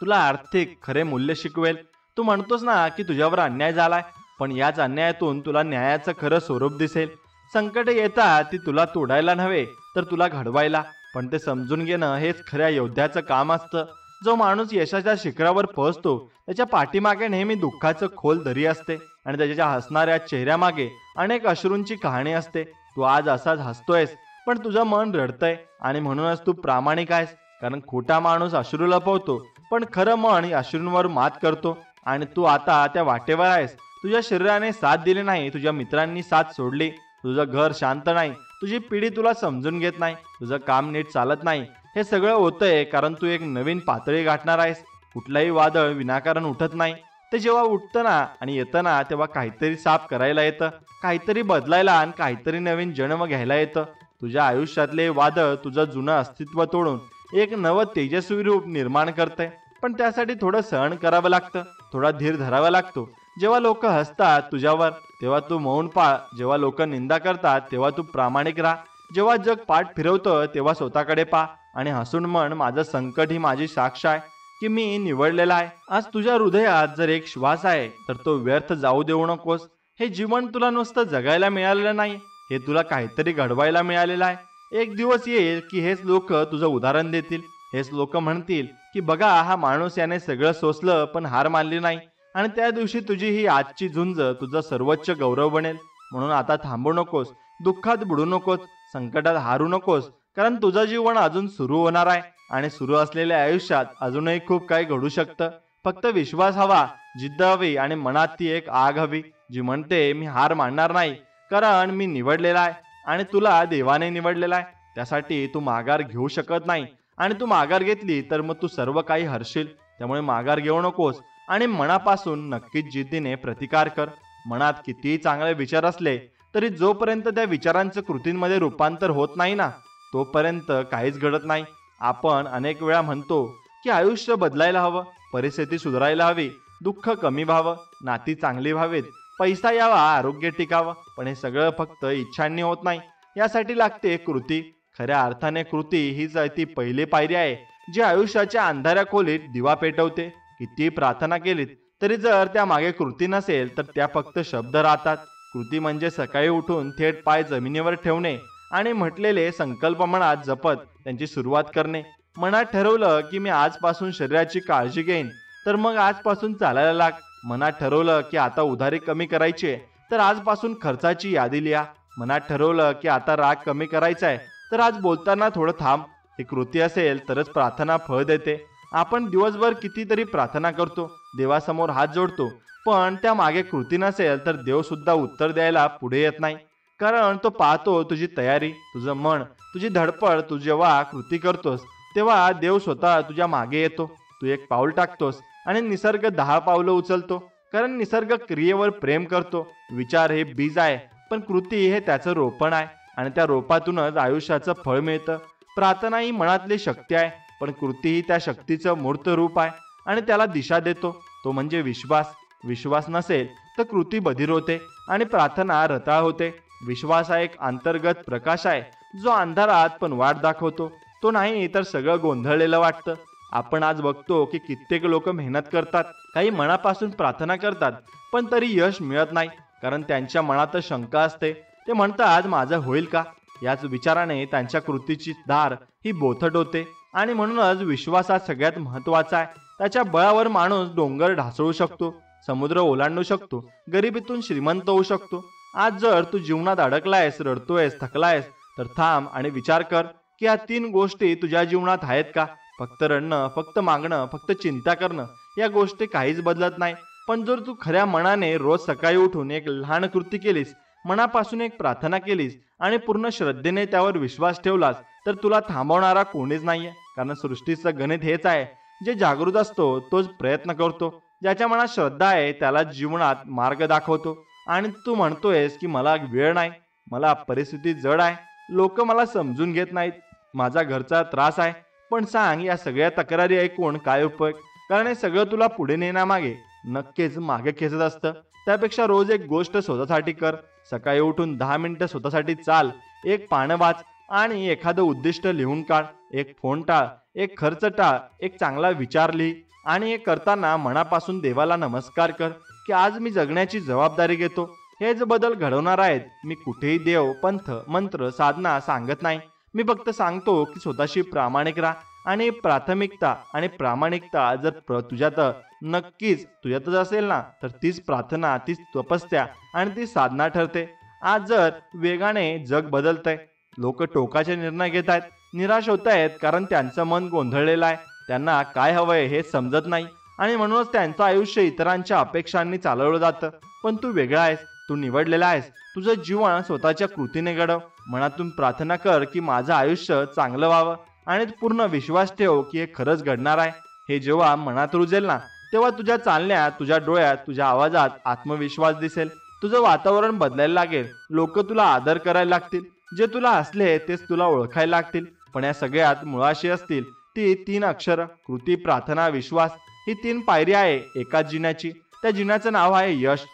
तुला आर्थिक खरे मूल्य शिकवेल. तू म्हणतोस ना की तुझ्यावर अन्याय झालाय, पण याच अन्यायातून तुला न्यायाचं खरं स्वरूप दिसेल. संकट येतात ती तुला तोडायला नव्हे तर तुला घडवायला. पण ते समजून घेणं हेच खऱ्या योद्ध्याचं काम असतं. जो माणूस यशाच्या शिखरावर पोहोचतो त्याच्या पाठीमागे नेहमी दुःखाचं खोल दरी असते, आणि त्याच्या हसणाऱ्या चेहऱ्यामागे अनेक अश्रूंची कहाणी असते. तू आज असाच हसतोयस, पण तुझं मन रडतंय, आणि म्हणूनच तू प्रामाणिक आहेस. कारण खोटा माणूस अश्रू लपवतो, पण खरं मन अश्रूंवर मात करतो. आणि तू आता त्या वाटेवर आहेस. तुझ्या शरीराने साथ दिली नाही, तुझ्या मित्रांनी साथ सोडली, तुझं घर शांत नाही, तुझी पिढी तुला समजून घेत नाही, तुझं काम नीट चालत नाही. हे सगळं होतंय कारण तू एक नवीन पातळी गाठणार आहेस. कुठलाही वादळ विनाकारण उठत नाही. ते जेव्हा उठतं ना आणि येतं ना, तेव्हा काहीतरी साफ करायला येतं, काहीतरी बदलायला आणि काहीतरी नवीन जन्म घ्यायला येतं. तुझ्या आयुष्यातले वादळ तुझं जुनं अस्तित्व तोडून एक नवं तेजस्वी रूप निर्माण करते. पण त्यासाठी थोडं सहन करावं लागतं, थोडा धीर धरावा लागतो. जेव्हा लोक हसतात तुझ्यावर तेव्हा तू मौन पाळ, जेव्हा लोक निंदा करतात तेव्हा तू प्रामाणिक राहा, जेव्हा जग पाठ फिरवतं तेव्हा स्वतःकडे पा आणि हसून म्हण, माझं संकट ही माझी साक्ष आहे की मी निवडलेला आहे. आज तुझ्या हृदयात जर एक श्वास आहे तर तो व्यर्थ जाऊ देऊ नकोस. हे जीवन तुला नुसतं जगायला मिळालेलं नाही, हे तुला काहीतरी घडवायला मिळालेलं आहे. एक दिवस येईल की हेच लोक तुझं उदाहरण देतील. हेच लोक म्हणतील की बघा, हा माणूस याने सगळं सोसलं पण हार मानली नाही. आणि त्या दिवशी तुझी ही आजची झुंज तुझा सर्वोच्च गौरव बनेल. म्हणून आता थांबू नकोस, दुःखात बुडू नकोस, संकटात हारू नकोस. कारण तुझं जीवन अजून सुरू होणार आहे, आणि सुरू असलेल्या आयुष्यात अजूनही खूप काही घडू शकतं. फक्त विश्वास हवा, जिद्द हवी, आणि मनात ती एक आग हवी जी म्हणते मी हार मानणार नाही, कारण मी निवडलेला आहे आणि तुला देवाने निवडलेला आहे. त्यासाठी तू माघार घेऊ शकत नाही, आणि तू माघार घेतली तर मग तू सर्व काही हरशील. त्यामुळे माघार घेऊ नकोस आणि मनापासून नक्कीच जिद्दीने प्रतिकार कर. मनात कितीही चांगले विचार असले तरी जोपर्यंत त्या विचारांचं कृतींमध्ये रूपांतर होत नाही ना, तोपर्यंत काहीच घडत नाही. आपण अनेक वेळा म्हणतो की आयुष्य बदलायला हवं, परिस्थिती सुधारायला हवी, दुःख कमी व्हावं, नाती चांगली व्हावीत, पैसा यावा, आरोग्य टिकावं. पण हे सगळं फक्त इच्छांनी होत नाही, यासाठी लागते कृती. खऱ्या अर्थाने कृती हीच ती पहिली पायरी आहे जी आयुष्याच्या अंधाऱ्या खोलीत दिवा पेटवते. किती प्रार्थना केलीत तरी जर त्या मागे कृती नसेल तर त्या फक्त शब्द राहतात. कृती म्हणजे सकाळी उठून थेट पाय जमिनीवर ठेवणे आणि म्हटलेले संकल्प मनात जपत त्यांची सुरुवात करणे. मनात ठरवलं की मी आजपासून शरीराची काळजी घेईन, तर मग आजपासून चालायला लाग. मनात ठरवलं की आता उधारी कमी करायची आहे, तर आजपासून खर्चाची यादी लिहा. मनात ठरवलं की आता राग कमी करायचा आहे, तर आज बोलताना थोडं थांब. ही कृती असेल तरच प्रार्थना फळ देते. आपण दिवसभर कितीतरी प्रार्थना करतो, देवासमोर हात जोडतो, पण त्या मागे कृती नसेल तर देव सुद्धा उत्तर द्यायला पुढे येत नाही. कारण तो पाहतो तुझी तयारी, तुझं मन, तुझी धडपड. तू जेव्हा कृती करतोस तेव्हा देव स्वतः तुझ्या मागे येतो. तू एक पाऊल टाकतोस आणि निसर्ग 10 पावलं उचलतो, कारण निसर्ग क्रियेवर प्रेम करतो. विचार हे बीज आहे, पण कृती हे त्याचं रोपण आहे, आणि त्या रोपातूनच आयुष्याचं फळ मिळतं. प्रार्थना ही मनातली शक्ती आहे, पण कृती ही त्या शक्तीचं मूर्त रूप आहे आणि त्याला दिशा देतो. तो म्हणजे विश्वास. विश्वास नसेल तर कृती बधीर होते आणि प्रार्थना रताळ होते. विश्वास हा एक अंतर्गत प्रकाश आहे, जो अंधारात पण वाट दाखवतो. तो नाही तर सगळं गोंधळलेलं वाटतं. आपण आज बघतो की कित्येक लोक मेहनत करतात, काही मनापासून प्रार्थना करतात, पण तरी यश मिळत नाही, कारण त्यांच्या मनात शंका असते. ते म्हणतात, माझं होईल का? याच विचाराने त्यांच्या कृतीची धार ही बोथट होते. आणि म्हणूनच विश्वास हा सगळ्यात महत्वाचा आहे. त्याच्या बळावर माणूस डोंगर ढासळू शकतो, समुद्र ओलांडू शकतो, गरिबीतून श्रीमंत होऊ शकतो. आज जर तू जीवनात अडकलायस, रडतोयस, थकलायस, तर थांब आणि विचार कर की या 3 गोष्टी तुझ्या जीवनात आहेत का? फक्त रडणं, फक्त मागणं, फक्त चिंता करणं, या गोष्टी काहीच बदलत नाही. पण जर तू खऱ्या मनाने रोज सकाळी उठून एक लहान कृती केलीस, मनापासून एक प्रार्थना केलीस आणि पूर्ण श्रद्धेने त्यावर विश्वास ठेवलास, तर तुला थांबवणारा कोणीच नाहीये. कारण सृष्टीचं गणित हेच आहे, जे जागृत असतो तोच प्रयत्न करतो, ज्याच्या मनात श्रद्धा आहे त्याला जीवनात मार्ग दाखवतो. आणि तू म्हणतोयस की मला वेळ नाही, मला परिस्थिती जड आहे, लोक मला समजून घेत नाहीत, माझा घरचा त्रास आहे. पण सांग, या सगळ्या तक्रारी ऐकून काय उपयोग? कारण हे सगळं तुला पुढे नेण्यामागे नक्कीच मागे खेचत असतं. त्यापेक्षा रोज एक गोष्ट स्वतःसाठी कर. सकाळी उठून 10 मिनिटं स्वतःसाठी चाल, एक पानं वाच आणि एखादं उद्दिष्ट लिहून काढ. एक फोन टाळ, एक खर्च टाळ, एक चांगला विचार लिही आणि हे करताना मनापासून देवाला नमस्कार कर की आज मी जगण्याची जबाबदारी घेतो. हेच बदल घडवणार आहेत. मी कुठेही देव, पंथ, मंत्र, साधना सांगत नाही. मी फक्त सांगतो की स्वतःशी प्रामाणिक राहा आणि प्राथमिकता आणि प्रामाणिकता जर तुझ्यात नक्कीच तुझ्यातच असेल ना, तर तीच प्रार्थना, तीच तपस्या आणि ती साधना ठरते. आज जर वेगाने जग बदलतंय, लोक टोकाचे निर्णय घेत आहेत, निराश होत आहेत, कारण त्यांचं मन गोंधळलेलं आहे. त्यांना काय हवंय हे समजत नाही आणि म्हणूनच त्यांचं आयुष्य इतरांच्या अपेक्षांनी चालवलं जातं. पण तू वेगळा आहेस, तू निवडलेला आहेस. तुझं जीवन स्वतःच्या कृतीने घडव. मनातून प्रार्थना कर की माझं आयुष्य चांगलं व्हावं आणि पूर्ण विश्वास ठेव की हे खरंच घडणार आहे. हे जेव्हा मनात रुजेल ना, तेव्हा तुझ्या चालण्यात, तुझ्या डोळ्यात, तुझ्या आवाजात आत्मविश्वास दिसेल. तुझं वातावरण बदलायला लागेल. लोक तुला आदर करायला लागतील. जे तुला हसले तेच तुला ओळखायला लागतील. पण या सगळ्यात मुळाशी असतील ती 3 अक्षर: कृती, प्रार्थना, विश्वास. ही 3 पायरी आहे एकाच जिन्याची. त्या जिन्याचं नाव आहे यश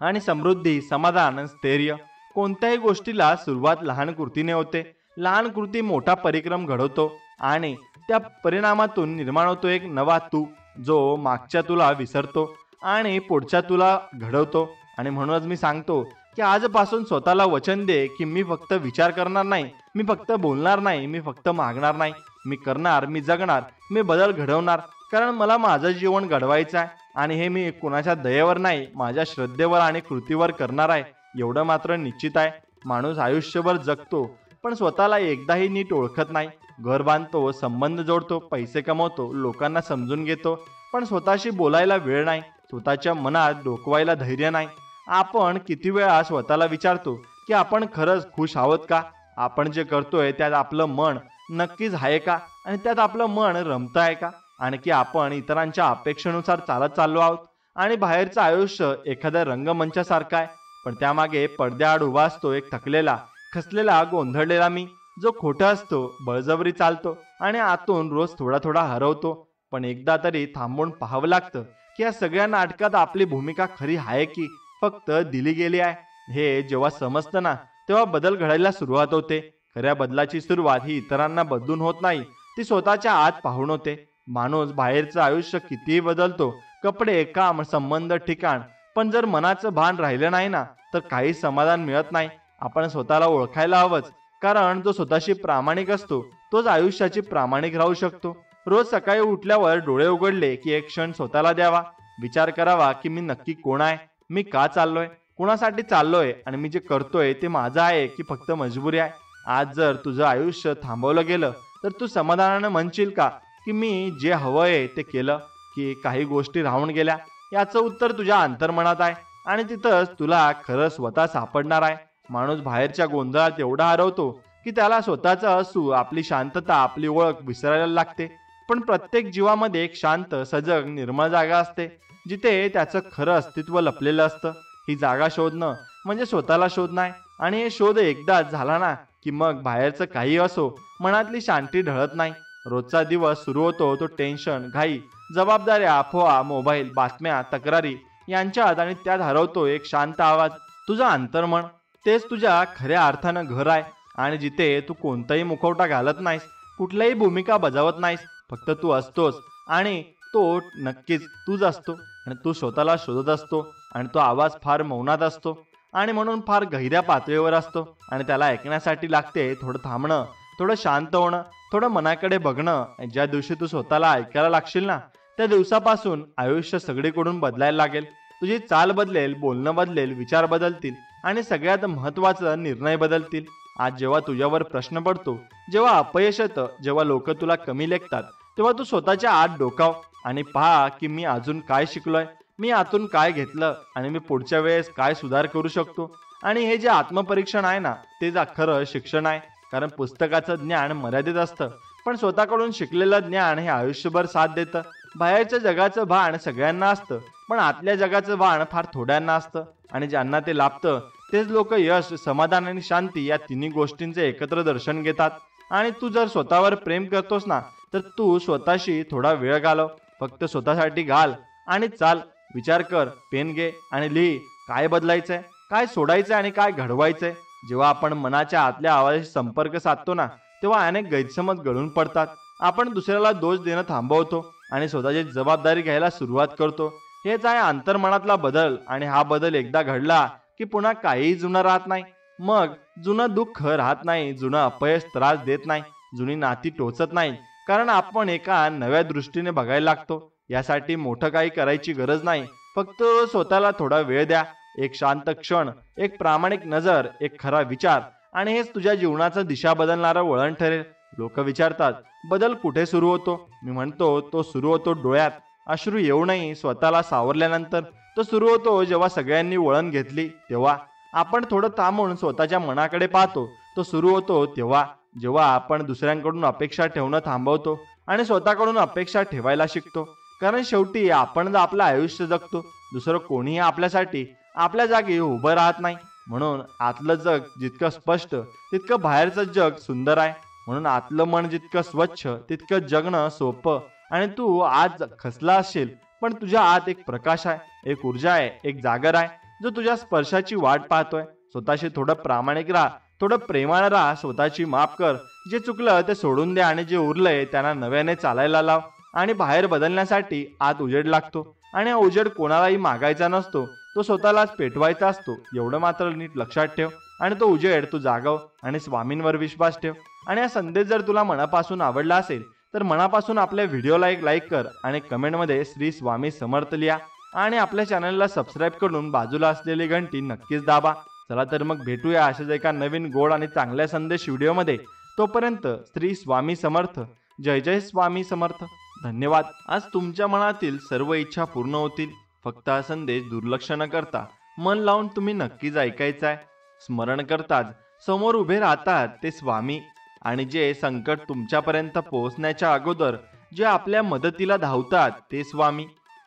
आणि समृद्धी, समाधान आणि स्थैर्य. कोणत्याही गोष्टीला सुरुवात लहान कृतीने होते. लहान कृती मोठा परिक्रम घडवतो आणि त्या परिणामातून निर्माण होतो एक नवा तू, जो मागच्या तुला विसरतो आणि पुढच्या तुला घडवतो. आणि म्हणूनच मी सांगतो की आजपासून स्वतःला वचन दे की मी फक्त विचार करणार नाही, मी फक्त बोलणार नाही, मी फक्त मागणार नाही. मी करणार, मी जगणार, मी बदल घडवणार. कारण मला माझं जीवन घडवायचं आहे आणि हे मी कोणाच्या दयेवर नाही, माझ्या श्रद्धेवर आणि कृतीवर करणार आहे. एवढं मात्र निश्चित आहे, माणूस आयुष्यभर जगतो पण स्वतःला एकदाही नीट ओळखत नाही. घर बांधतो, संबंध जोडतो, पैसे कमवतो, लोकांना समजून घेतो, पण स्वतःशी बोलायला वेळ नाही, स्वतःच्या मनात डोकवायला धैर्य नाही. आपण किती वेळा स्वतःला विचारतो की आपण खरंच खुश आहोत का? आपण जे करतोय त्यात आपलं मन नक्कीच आहे का? आणि त्यात आपलं मन रमत आहे का? आणखी आपण इतरांच्या अपेक्षेनुसार चालत चाललो आहोत आणि बाहेरचं आयुष्य एखाद्या रंगमंचासारखं आहे, पण त्यामागे पडद्याआड उभा असतो एक थकलेला, खसलेला, गोंधळलेला मी, जो खोटा असतो, बळजबरी चालतो आणि आतून रोज थोडा थोडा हरवतो. पण एकदा तरी थांबून पाहावं लागतं की या सगळ्या नाटकात आपली भूमिका खरी आहे की फक्त दिली गेली आहे. हे जेव्हा समजतं ना, तेव्हा बदल घडायला सुरुवात होते. खऱ्या बदलाची सुरुवात ही इतरांना बदलून होत नाही, ती स्वतःच्या आत पाहून होते. माणूस बाहेरचं आयुष्य कितीही बदलतो, कपडे, काम, संबंध, ठिकाण, पण जर मनाचं भान राहिलं नाही ना, तर काही समाधान मिळत नाही. आपण स्वतःला ओळखायला हवंच, कारण जो स्वतःशी प्रामाणिक असतो तोच आयुष्याची प्रामाणिक राहू शकतो. रोज सकाळी उठल्यावर डोळे उघडले की एक क्षण स्वतःला द्यावा. विचार करावा की मी नक्की कोण आहे, मी का चाललोय, कुणासाठी चाललोय आणि मी जे करतोय ते माझं आहे की फक्त मजबुरी आहे. आज जर तुझं आयुष्य थांबवलं गेलं तर तू समाधानानं म्हणशील का की मी जे हवंय ते केलं, की काही गोष्टी राहून गेल्या? याचं उत्तर तुझ्या अंतर्मनात आहे आणि तिथंच तुला खरं स्वतः सापडणार आहे. माणूस बाहेरच्या गोंधळात एवढा हरवतो की त्याला स्वतःचं असू, आपली शांतता, आपली ओळख विसरायला लागते. पण प्रत्येक जीवामध्ये एक शांत, सजग, निर्मळ जागा असते, जिथे त्याचं खरं अस्तित्व लपलेलं असतं. ही जागा शोधणं म्हणजे स्वतःला शोधणं आहे. आणि हे शोध एकदाच झाला ना, की मग बाहेरचं काही असो, मनातली शांती ढळत नाही. रोजचा दिवस सुरू होतो तो टेन्शन, घाई, जबाबदाऱ्या, अफवा, मोबाईल, बातम्या, तक्रारी यांच्यात, आणि त्यात हरवतो एक शांत आवाज, तुझं अंतर्मन. तेच तुझ्या खऱ्या अर्थानं घर आहे, आणि जिथे तू कोणताही मुखवटा घालत नाहीस, कुठल्याही भूमिका बजावत नाहीस, फक्त तू असतोस. आणि तो नक्कीच तूच असतो, आणि तू स्वतःला शोधत असतो, आणि तो आवाज फार मौनात असतो, आणि म्हणून फार गहिऱ्या पातळीवर असतो. आणि त्याला ऐकण्यासाठी लागते थोडं थांबणं, थोडं शांत होणं, थोडं मनाकडे बघणं. आणि ज्या दिवशी तू स्वतःला ऐकायला लागशील ना, त्या दिवसापासून आयुष्य सगळीकडून बदलायला लागेल. तुझी चाल बदलेल, बोलणं बदलेल, विचार बदलतील, आणि सगळ्यात महत्त्वाचं निर्णय बदलतील. आज जेव्हा तुझ्यावर प्रश्न पडतो, जेव्हा अपयश येतं, जेव्हा लोक तुला कमी लेखतात, तेव्हा तू स्वतःच्या आत डोकाव आणि पहा की मी अजून काय शिकलोय, मी आतून काय घेतलं, आणि मी पुढच्या वेळेस काय सुधार करू शकतो. आणि हे जे आत्मपरीक्षण आहे ना, तेच खरं शिक्षण आहे. कारण पुस्तकाचं ज्ञान मर्यादित असतं, पण स्वतःकडून शिकलेलं ज्ञान हे आयुष्यभर साथ देतं. बाहेरच्या जगाचं भान सगळ्यांना असतं, पण आतल्या जगाचं भान फार थोड्यांना असतं. आणि ज्यांना ते लाभतं तेच लोक यश, समाधान आणि शांती या तिन्ही गोष्टींचे एकत्र दर्शन घेतात. आणि तू जर स्वतःवर प्रेम करतोस ना, तर तू स्वतःशी थोडा वेळ घालव, फक्त स्वतःसाठी घाल आणि चाल. विचार कर, पेन घे आणि लिही, काय बदलायचंय, काय सोडायचंय आणि काय घडवायचंय. जेव्हा आपण मनाच्या आतल्या आवाजाशी संपर्क साधतो ना, तेव्हा अनेक गैरसमज गळून पडतात. आपण दुसऱ्याला दोष देणं थांबवतो आणि स्वतःची जबाबदारी घ्यायला सुरुवात करतो. हेच आहे अंतर्मनातला बदल. आणि हा बदल एकदा घडला की पुन्हा काहीही जुनं राहत नाही. मग जुनं दुःख राहत नाही, जुनं अपयश त्रास देत नाही, जुनी नाती टोचत नाही, कारण आपण एका नव्या दृष्टीने बघायला लागतो. यासाठी मोठं काही करायची गरज नाही, फक्त स्वतःला थोडा वेळ द्या. एक शांत क्षण, एक प्रामाणिक नजर, एक खरा विचार, आणि हेच तुझ्या जीवनाचं दिशा बदलणारं वळण ठरेल. लोक विचारतात बदल कुठे सुरू होतो, मी म्हणतो तो सुरू होतो डोळ्यात. अश्रू येऊ नये स्वतःला सावरल्यानंतर. तो सुरू होतो जेव्हा सगळ्यांनी वळण घेतली तेव्हा. आपण थोडं थांबून स्वतःच्या मनाकडे पाहतो. तो सुरू होतो तेव्हा जेव्हा आपण दुसऱ्यांकडून अपेक्षा ठेवणं थांबवतो आणि स्वतःकडून अपेक्षा ठेवायला शिकतो. कारण शेवटी आपण आपलं आयुष्य जगतो, दुसरं कोणीही आपल्यासाठी आपल्या जागी उभं राहत नाही. म्हणून आतलं जग जितकं स्पष्ट, तितकं बाहेरचं जग सुंदर आहे. म्हणून आतलं मन जितकं स्वच्छ, तितकं जगणं सोपं. आणि तू आज खचला असशील, पण तुझ्या आत एक प्रकाश आहे, एक ऊर्जा आहे, एक जागर आहे, जो तुझ्या स्पर्शाची वाट पाहतोय. स्वतःशी थोडं प्रामाणिक राहा, थोडं प्रेमानं राहा, स्वतःची माफ कर. जे चुकलं ते सोडून दे, आणि जे उरलंय त्यांना नव्याने चालायला लाव. आणि बाहेर बदलण्यासाठी आत उजेड लागतो, आणि हा उजेड कोणालाही मागायचा नसतो, तो स्वतःलाच पेटवायचा असतो. एवढं मात्र नीट लक्षात ठेव. आणि तो उजेड तू जागव आणि स्वामींवर विश्वास ठेव. आणि हा संदेश जर तुला मनापासून आवडला असेल तर मनापासून आपल्या व्हिडिओला एक लाईक कर आणि कमेंटमध्ये श्री स्वामी समर्थ लिहा. आणि आपल्या चॅनलला सबस्क्राईब करून बाजूला असलेली घंटी नक्कीच दाबा. चला तर मग भेटूया अशाच एका नवीन गोड आणि चांगल्या संदेश व्हिडिओमध्ये. तोपर्यंत श्री स्वामी समर्थ. जय जय स्वामी समर्थ. धन्यवाद. आज तुमच्या मनातील सर्व इच्छा पूर्ण होतील. फक्त हा संदेश दुर्लक्ष न करता मन लावून तुम्ही नक्कीच ऐकायचा आहे. स्मरण करताच समोर उभे राहतात ते स्वामी, आणि जे संकट तुमच्यापर्यंत पोहोचण्याच्या अगोदर जे आपल्या मदतीला धावतात ते स्वामी,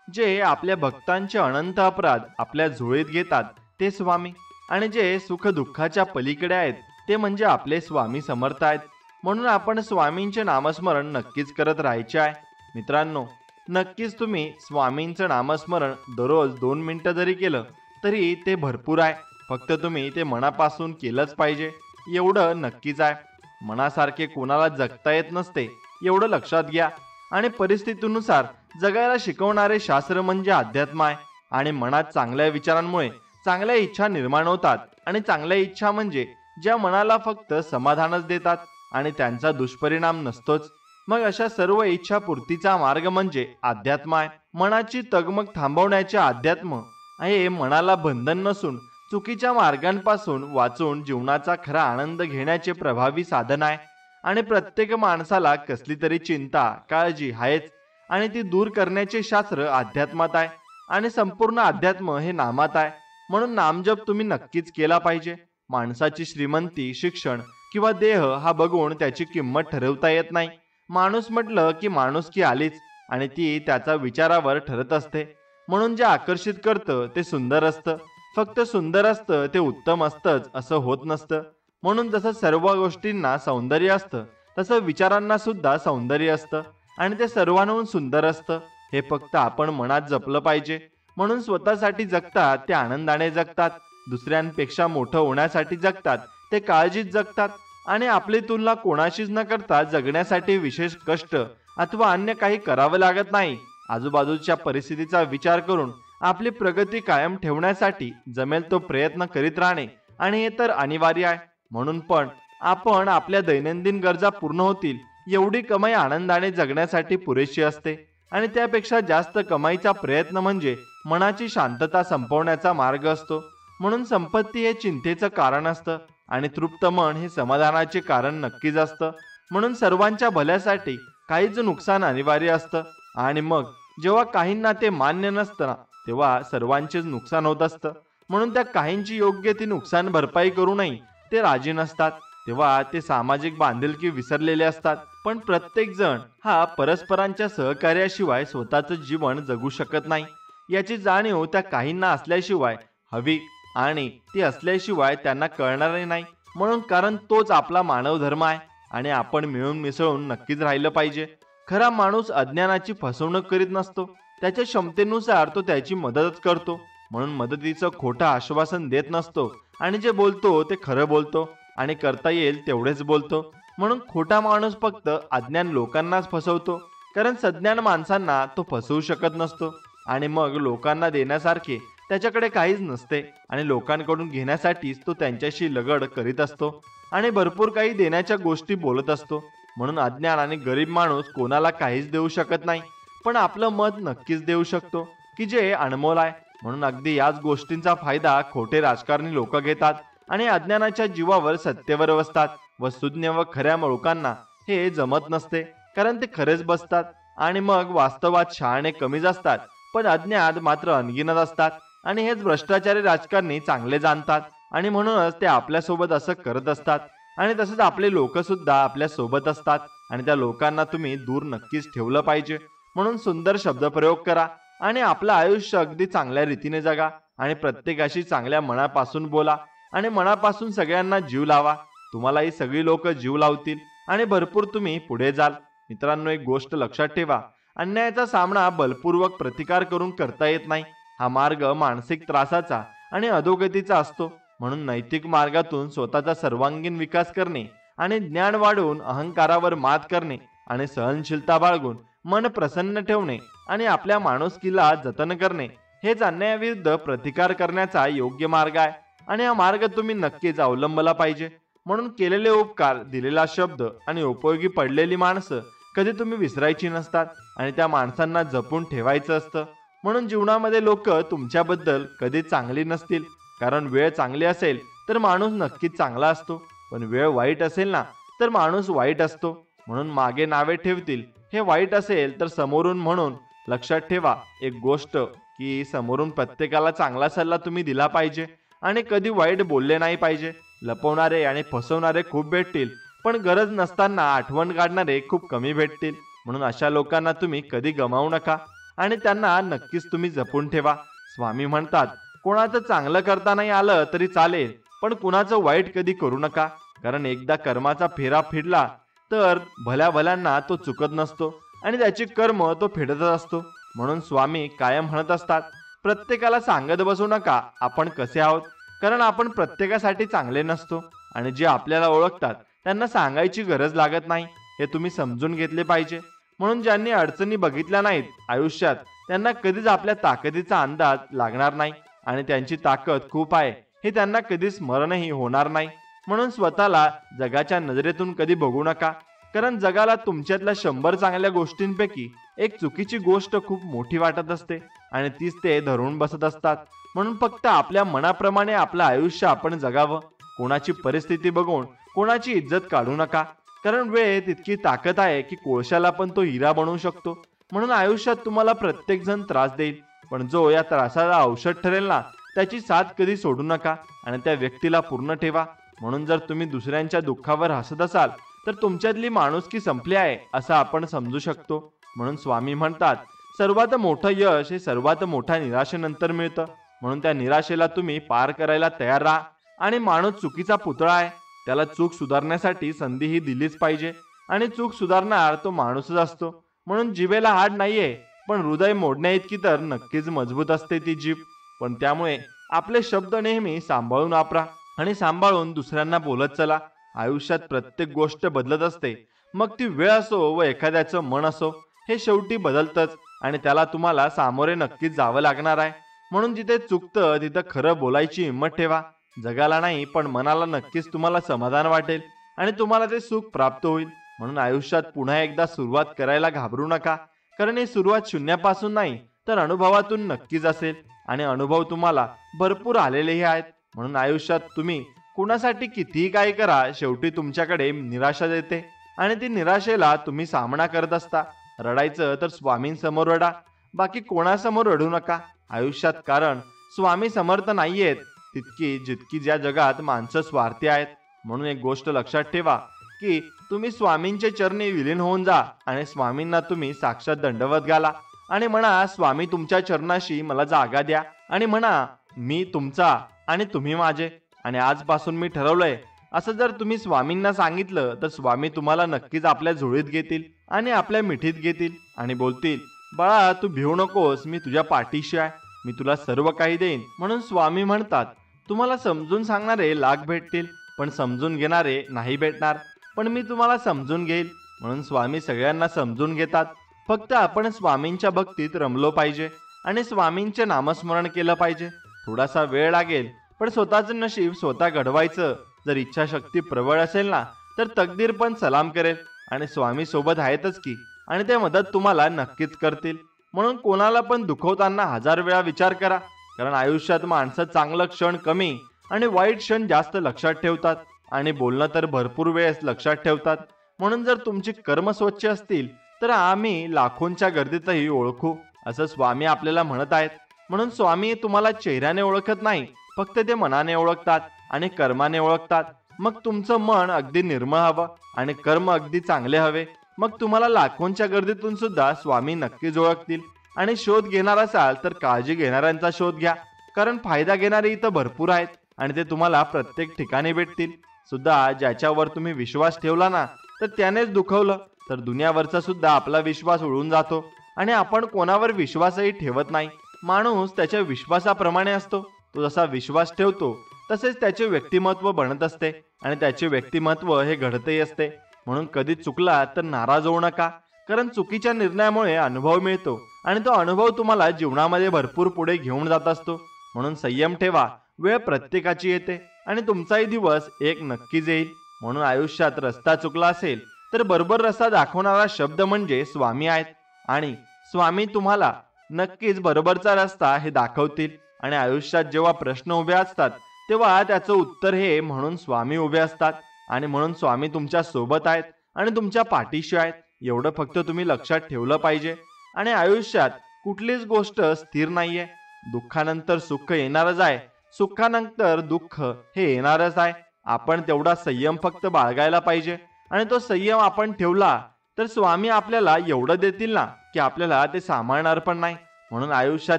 जे आपल्या भक्तांचे अनंत अपराध आपल्या झोळीत घेतात ते स्वामी, आणि जे सुख दुःखाच्या पलीकडे आहेत ते म्हणजे आपले स्वामी समर्थ आहेत. म्हणून आपण स्वामींचे नामस्मरण नक्कीच करत राहायचे आहे. मित्रांनो, नक्कीच तुम्ही स्वामींचं नामस्मरण दररोज 2 मिनिटं जरी केलं तरी ते भरपूर आहे. फक्त तुम्ही ते मनापासून केलंच पाहिजे, एवढं नक्कीच आहे. मनासारखे कोणाला जगता येत नसते, एवढं लक्षात घ्या. आणि परिस्थितीनुसार जगायला शिकवणारे शास्त्र म्हणजे अध्यात्म आहे. आणि मनात चांगल्या विचारांमुळे चांगल्या इच्छा निर्माण होतात. आणि चांगल्या इच्छा म्हणजे ज्या मनाला फक्त समाधानच देतात आणि त्यांचा दुष्परिणाम नसतोच. मग अशा सर्व इच्छा पूर्तीचा मार्ग म्हणजे अध्यात्म आहे. मनाची तगमग थांबवण्याचे अध्यात्म हे मनाला बंधन नसून चुकीच्या मार्गांपासून वाचून जीवनाचा खरा आनंद घेण्याचे प्रभावी साधन आहे. आणि प्रत्येक माणसाला कसली तरी चिंता, काळजी आहेच, आणि ती दूर करण्याचे शास्त्र अध्यात्मात आहे. आणि संपूर्ण अध्यात्म हे नामात आहे. म्हणून नामजप तुम्ही नक्कीच केला पाहिजे. माणसाची श्रीमंती, शिक्षण किंवा देह हा बघून त्याची किंमत ठरवता येत नाही. माणूस म्हटलं की माणुसकी आलीच आणि ती त्याचा विचारावर ठरत असते. म्हणून जे आकर्षित करतं ते सुंदर असतं. फक्त सुंदर असतं ते उत्तम असतंच असं होत नसतं. म्हणून जसं सर्व गोष्टींना सौंदर्य असतं तसं विचारांना सुद्धा सौंदर्य असतं आणि ते सर्वांहून सुंदर असतं. हे फक्त आपण मनात जपलं पाहिजे. म्हणून स्वतःसाठी जगतात ते आनंदाने जगतात, दुसऱ्यांपेक्षा मोठं होण्यासाठी जगतात ते काळजीत जगतात आणि आपली तुलना कोणाशीच न करता जगण्यासाठी विशेष कष्ट अथवा अन्य काही करावं लागत नाही. आजूबाजूच्या परिस्थितीचा विचार करून आपली प्रगती कायम ठेवण्यासाठी जमेल तो प्रयत्न करीत राहणे आणि हे तर अनिवार्य आहे. म्हणून पण आपण आपल्या दैनंदिन गरजा पूर्ण होतील एवढी कमाई आनंदाने जगण्यासाठी पुरेशी असते आणि त्यापेक्षा जास्त कमाईचा प्रयत्न म्हणजे मनाची शांतता संपवण्याचा मार्ग असतो. म्हणून संपत्ती हे चिंतेचं कारण असतं आणि तृप्त मन हे समाधानाचे कारण नक्कीच असतं. म्हणून सर्वांच्या भल्यासाठी काहीच नुकसान अनिवार्य असतं आणि मग जेव्हा काहींना ते मान्य नसतं ना, तेव्हा सर्वांचेच नुकसान होत असतं. म्हणून त्या काहींची योग्य ती नुकसान भरपाई करूनही ते राजी नसतात. तेव्हा ते सामाजिक बांधिलकी विसरलेले असतात. पण प्रत्येक जण हा परस्परांच्या सहकार्याशिवाय स्वतःचं जीवन जगू शकत नाही याची जाणीव त्या काहींना असल्याशिवाय हवी आणि ती असल्याशिवाय त्यांना कळणारही नाही. म्हणून कारण तोच आपला मानव धर्म आहे आणि आपण मिळून मिसळून नक्कीच राहिलं पाहिजे. खरा माणूस अज्ञानाची फसवणूक करीत नसतो, त्याच्या क्षमतेनुसार तो त्याची मदतच करतो. म्हणून मदतीचं खोटं आश्वासन देत नसतो आणि जे बोलतो ते खरं बोलतो आणि करता येईल तेवढेच बोलतो. म्हणून खोटा माणूस फक्त अज्ञान लोकांनाच फसवतो, कारण सज्ञान माणसांना तो फसवू शकत नसतो आणि मग लोकांना देण्यासारखे त्याच्याकडे काहीच नसते आणि लोकांकडून घेण्यासाठीच तो त्यांच्याशी लगड करीत असतो आणि भरपूर काही देण्याच्या गोष्टी बोलत असतो. म्हणून अज्ञान आणि गरीब माणूस कोणाला काहीच देऊ शकत नाही, पण आपलं मत नक्कीच देऊ शकतो की जे अनमोल आहे. म्हणून अगदी याच गोष्टींचा फायदा खोटे राजकारणी लोक घेतात आणि अज्ञानाच्या जीवावर सत्तेवर बसतात व सुज्ञ व खऱ्या लोकांना हे जमत नसते, कारण ते खरेच बसतात आणि मग वास्तवात शहाणे कमीच असतात पण अज्ञात मात्र अनगिनत असतात आणि हेच भ्रष्टाचारी राजकारणी चांगले जाणतात आणि म्हणूनच ते आपल्यासोबत असं करत असतात आणि तसंच आपले लोक सुद्धा आपल्या सोबत असतात आणि त्या लोकांना तुम्ही दूर नक्कीच ठेवलं पाहिजे. म्हणून सुंदर शब्दप्रयोग करा आणि आपलं आयुष्य अगदी चांगल्या रीतीने जगा आणि प्रत्येकाशी चांगल्या मनापासून बोला आणि मनापासून सगळ्यांना जीव लावा. तुम्हाला ही सगळी लोक जीव लावतील आणि भरपूर तुम्ही पुढे जाल. मित्रांनो, एक गोष्ट लक्षात ठेवा, अन्यायाचा सामना बलपूर्वक प्रतिकार करून करता येत नाही. हा मार्ग मानसिक त्रासाचा आणि अधोगतीचा असतो. म्हणून नैतिक मार्गातून स्वतःचा सर्वांगीण विकास करणे आणि ज्ञान वाढवून अहंकारावर मात करणे आणि सहनशीलता बाळगून मन प्रसन्न ठेवणे आणि आपल्या माणुसकीला जतन करणे हेच अन्यायाविरुद्ध प्रतिकार करण्याचा योग्य मार्ग आहे आणि हा मार्ग तुम्ही नक्कीच अवलंबला पाहिजे. म्हणून केलेले उपकार, दिलेला शब्द आणि उपयोगी पडलेली माणसं कधी तुम्ही विसरायची नसतात आणि त्या माणसांना जपून ठेवायचं असतं. म्हणून जीवनामध्ये लोक तुमच्याबद्दल कधी चांगली नसतील, कारण वेळ चांगली असेल तर माणूस नक्कीच चांगला असतो, पण वेळ वाईट असेल ना तर माणूस वाईट असतो. म्हणून मागे नावे ठेवतील हे वाईट असेल तर समोरून म्हणून लक्षात ठेवा एक गोष्ट की समोरून प्रत्येकाला चांगला सल्ला तुम्ही दिला पाहिजे आणि कधी वाईट बोलले नाही पाहिजे. लपवणारे आणि फसवणारे खूप भेटतील, पण गरज नसताना आठवण काढणारे खूप कमी भेटतील. म्हणून अशा लोकांना तुम्ही कधी गमावू नका आणि त्यांना नक्कीच तुम्ही जपून ठेवा. स्वामी म्हणतात, कोणाचं चांगलं करता नाही आलं तरी चालेल, पण कुणाचं वाईट कधी करू नका, कारण एकदा कर्माचा फेरा फिरला तर भल्या भल्यांना तो चुकत नसतो आणि त्याची कर्म तो फेडतच असतो. म्हणून स्वामी कायम म्हणत असतात, प्रत्येकाला सांगत बसू नका आपण कसे आहोत, कारण आपण प्रत्येकासाठी चांगले नसतो आणि जे आपल्याला ओळखतात त्यांना सांगायची गरज लागत नाही, हे तुम्ही समजून घेतले पाहिजे. म्हणून ज्यांनी अडचणी बघितल्या नाहीत आयुष्यात त्यांना कधीच आपल्या ताकदीचा अंदाज लागणार नाही आणि त्यांची ताकद खूप आहे हे त्यांना कधीच स्मरणही होणार नाही. म्हणून स्वतःला जगाच्या नजरेतून कधी बघू नका, कारण जगाला तुमच्यातल्या 100 चांगल्या गोष्टींपैकी एक चुकीची गोष्ट खूप मोठी वाटत असते आणि तीच ते धरून बसत असतात. म्हणून फक्त आपल्या मनाप्रमाणे आपलं आयुष्य आपण जगावं. कोणाची परिस्थिती बघून कोणाची इज्जत काढू नका, कारण वेळेत इतकी ताकद आहे की कोळशाला पण तो हिरा बनवू शकतो. म्हणून आयुष्यात तुम्हाला प्रत्येक जण त्रास देईल, पण जो या त्रासाला औषध ठरेल ना त्याची साथ कधी सोडू नका आणि त्या व्यक्तीला पूर्ण ठेवा. म्हणून जर तुम्ही दुसऱ्यांच्या दुःखावर हसत असाल तर तुमच्यातली माणुसकी संपली आहे असं आपण समजू शकतो. म्हणून स्वामी म्हणतात, सर्वात मोठं यश हे सर्वात मोठ्या निराशेनंतर मिळतं. म्हणून त्या निराशेला तुम्ही पार करायला तयार राहा. आणि माणूस चुकीचा पुतळा आहे, त्याला चूक सुधारण्यासाठी संधी ही दिलीच पाहिजे. आणि चूक सुधारणार तो माणूसच असतो. म्हणून जिभेला हाड नाहीये, पण हृदय मोडण्या इतकी तर नक्कीच मजबूत असते ती जीभ. पण त्यामुळे आपले शब्द नेहमी सांभाळून वापरा आणि सांभाळून दुसऱ्यांना बोलत चला. आयुष्यात प्रत्येक गोष्ट बदलत असते, मग ती वेळ असो व एखाद्याचं मन असो, हे शेवटी बदलतच आणि त्याला तुम्हाला सामोरे नक्कीच जावं लागणार आहे. म्हणून जिथे चुकतं तिथं खरं बोलायची हिंमत ठेवा. जगाला नाही पण मनाला नक्कीच तुम्हाला समाधान वाटेल आणि तुम्हाला ते सुख प्राप्त होईल. म्हणून आयुष्यात पुन्हा एकदा सुरुवात करायला घाबरू नका, कारण ही सुरुवात शून्यापासून नाही तर अनुभवातून नक्कीच असेल आणि अनुभव तुम्हाला भरपूर आलेलेही आहेत. म्हणून आयुष्यात तुम्ही कुणासाठी कितीही काही करा, शेवटी तुमच्याकडे निराशा येते आणि ती निराशेला तुम्ही सामना करत असता. रडायचं तर स्वामींसमोर रडा, बाकी कोणासमोर रडू नका आयुष्यात, कारण स्वामी समर्थ नाहीयेत तितकी जितकी ज्या जगात माणसं स्वार्थी आहेत. म्हणून एक गोष्ट लक्षात ठेवा की तुम्ही स्वामींचे चरणी विलीन होऊन जा आणि स्वामींना तुम्ही साक्षात दंडवत घाला आणि म्हणा, स्वामी तुमच्या चरणाशी मला जागा द्या आणि म्हणा, मी तुमचा आणि तुम्ही माझे आणि आजपासून मी ठरवलंय. असं जर तुम्ही स्वामींना सांगितलं तर स्वामी तुम्हाला नक्कीच आपल्या झोळीत घेतील आणि आपल्या मिठीत घेतील आणि बोलतील, बाळा तू भिवू नकोस, मी तुझ्या पाठीशी आहे, मी तुला सर्व काही देईन. म्हणून स्वामी म्हणतात, तुम्हाला समजून सांगणारे लाख भेटतील पण समजून घेणारे नाही भेटणार, पण मी तुम्हाला समजून घेईल. म्हणून स्वामी सगळ्यांना समजून घेतात. फक्त आपण स्वामींच्या भक्तीत रमलो पाहिजे आणि स्वामींचे नामस्मरण केलं पाहिजे. थोडासा वेळ लागेल, पण स्वतःचं नशीब स्वतः घडवायचं जर इच्छाशक्ती प्रबळ असेल ना, तर तकदीर पण सलाम करेल आणि स्वामी सोबत आहेतच की, आणि ते मदत तुम्हाला नक्कीच करतील. म्हणून कोणाला पण दुखवताना 1000 वेळा विचार करा, कारण आयुष्यात माणसं चांगलं क्षण कमी आणि वाईट क्षण जास्त लक्षात ठेवतात आणि बोलणं तर भरपूर वेळेस लक्षात ठेवतात. म्हणून जर तुमची कर्म स्वच्छ असतील तर आम्ही लाखोंच्या गर्दीतही ओळखू, असं स्वामी आपल्याला म्हणत आहेत. म्हणून स्वामी तुम्हाला चेहऱ्याने ओळखत नाही, फक्त ते मनाने ओळखतात आणि कर्माने ओळखतात. मग तुमचं मन अगदी निर्मळ हवं आणि कर्म अगदी चांगले हवे, मग तुम्हाला लाखोंच्या गर्दीतून सुद्धा स्वामी नक्कीच ओळखतील. आणि शोध घेणार असाल तर काळजी घेणाऱ्यांचा शोध घ्या, कारण फायदा घेणारे इथं भरपूर आहेत आणि ते तुम्हाला प्रत्येक ठिकाणी भेटतील. सुद्धा ज्याच्यावर तुम्ही विश्वास ठेवला ना, तर त्यानेच दुखवलं तर दुनियावरचा सुद्धा आपला विश्वास उडून जातो आणि आपण कोणावर विश्वासही ठेवत नाही. माणूस त्याच्या विश्वासाप्रमाणे असतो, तो जसा विश्वास ठेवतो तसेच त्याचे व्यक्तिमत्व बनत असते आणि त्याचे व्यक्तिमत्व हे घडतही असते. म्हणून कधी चुकला तर नाराज होऊ नका, कारण चुकीच्या निर्णयामुळे अनुभव मिळतो आणि तो अनुभव तुम्हाला जीवनामध्ये भरपूर पुढे घेऊन जात असतो. म्हणून संयम ठेवा, वेळ प्रत्येकाची येते आणि तुमचाही दिवस एक नक्कीच येईल. म्हणून आयुष्यात रस्ता चुकला असेल तर बरोबर रस्ता दाखवणारा शब्द म्हणजे स्वामी आहेत आणि स्वामी तुम्हाला नक्कीच बरोबरचा रस्ता हे दाखवतील. आणि आयुष्यात जेव्हा प्रश्न उभे असतात तेव्हा त्याचं उत्तर हे म्हणून स्वामी उभे असतात आणि म्हणून स्वामी तुमच्या सोबत आहेत आणि तुमच्या पाठीशी आहेत. एवढं फक्त तुम्ही लक्षात ठेवलं पाहिजे. आणि आयुष्यात कुठलीच गोष्ट स्थिर नाहीये. दुःखानंतर सुख येणारच आहे, सुखानंतर दुःख हे येणारच आहे. आपण तेवढा संयम फक्त बाळगायला पाहिजे आणि तो संयम आपण ठेवला तर स्वामी आपल्याला एवढं देतील ना की आपल्याला ते सांभाळणार पण नाही. म्हणून आयुष्यात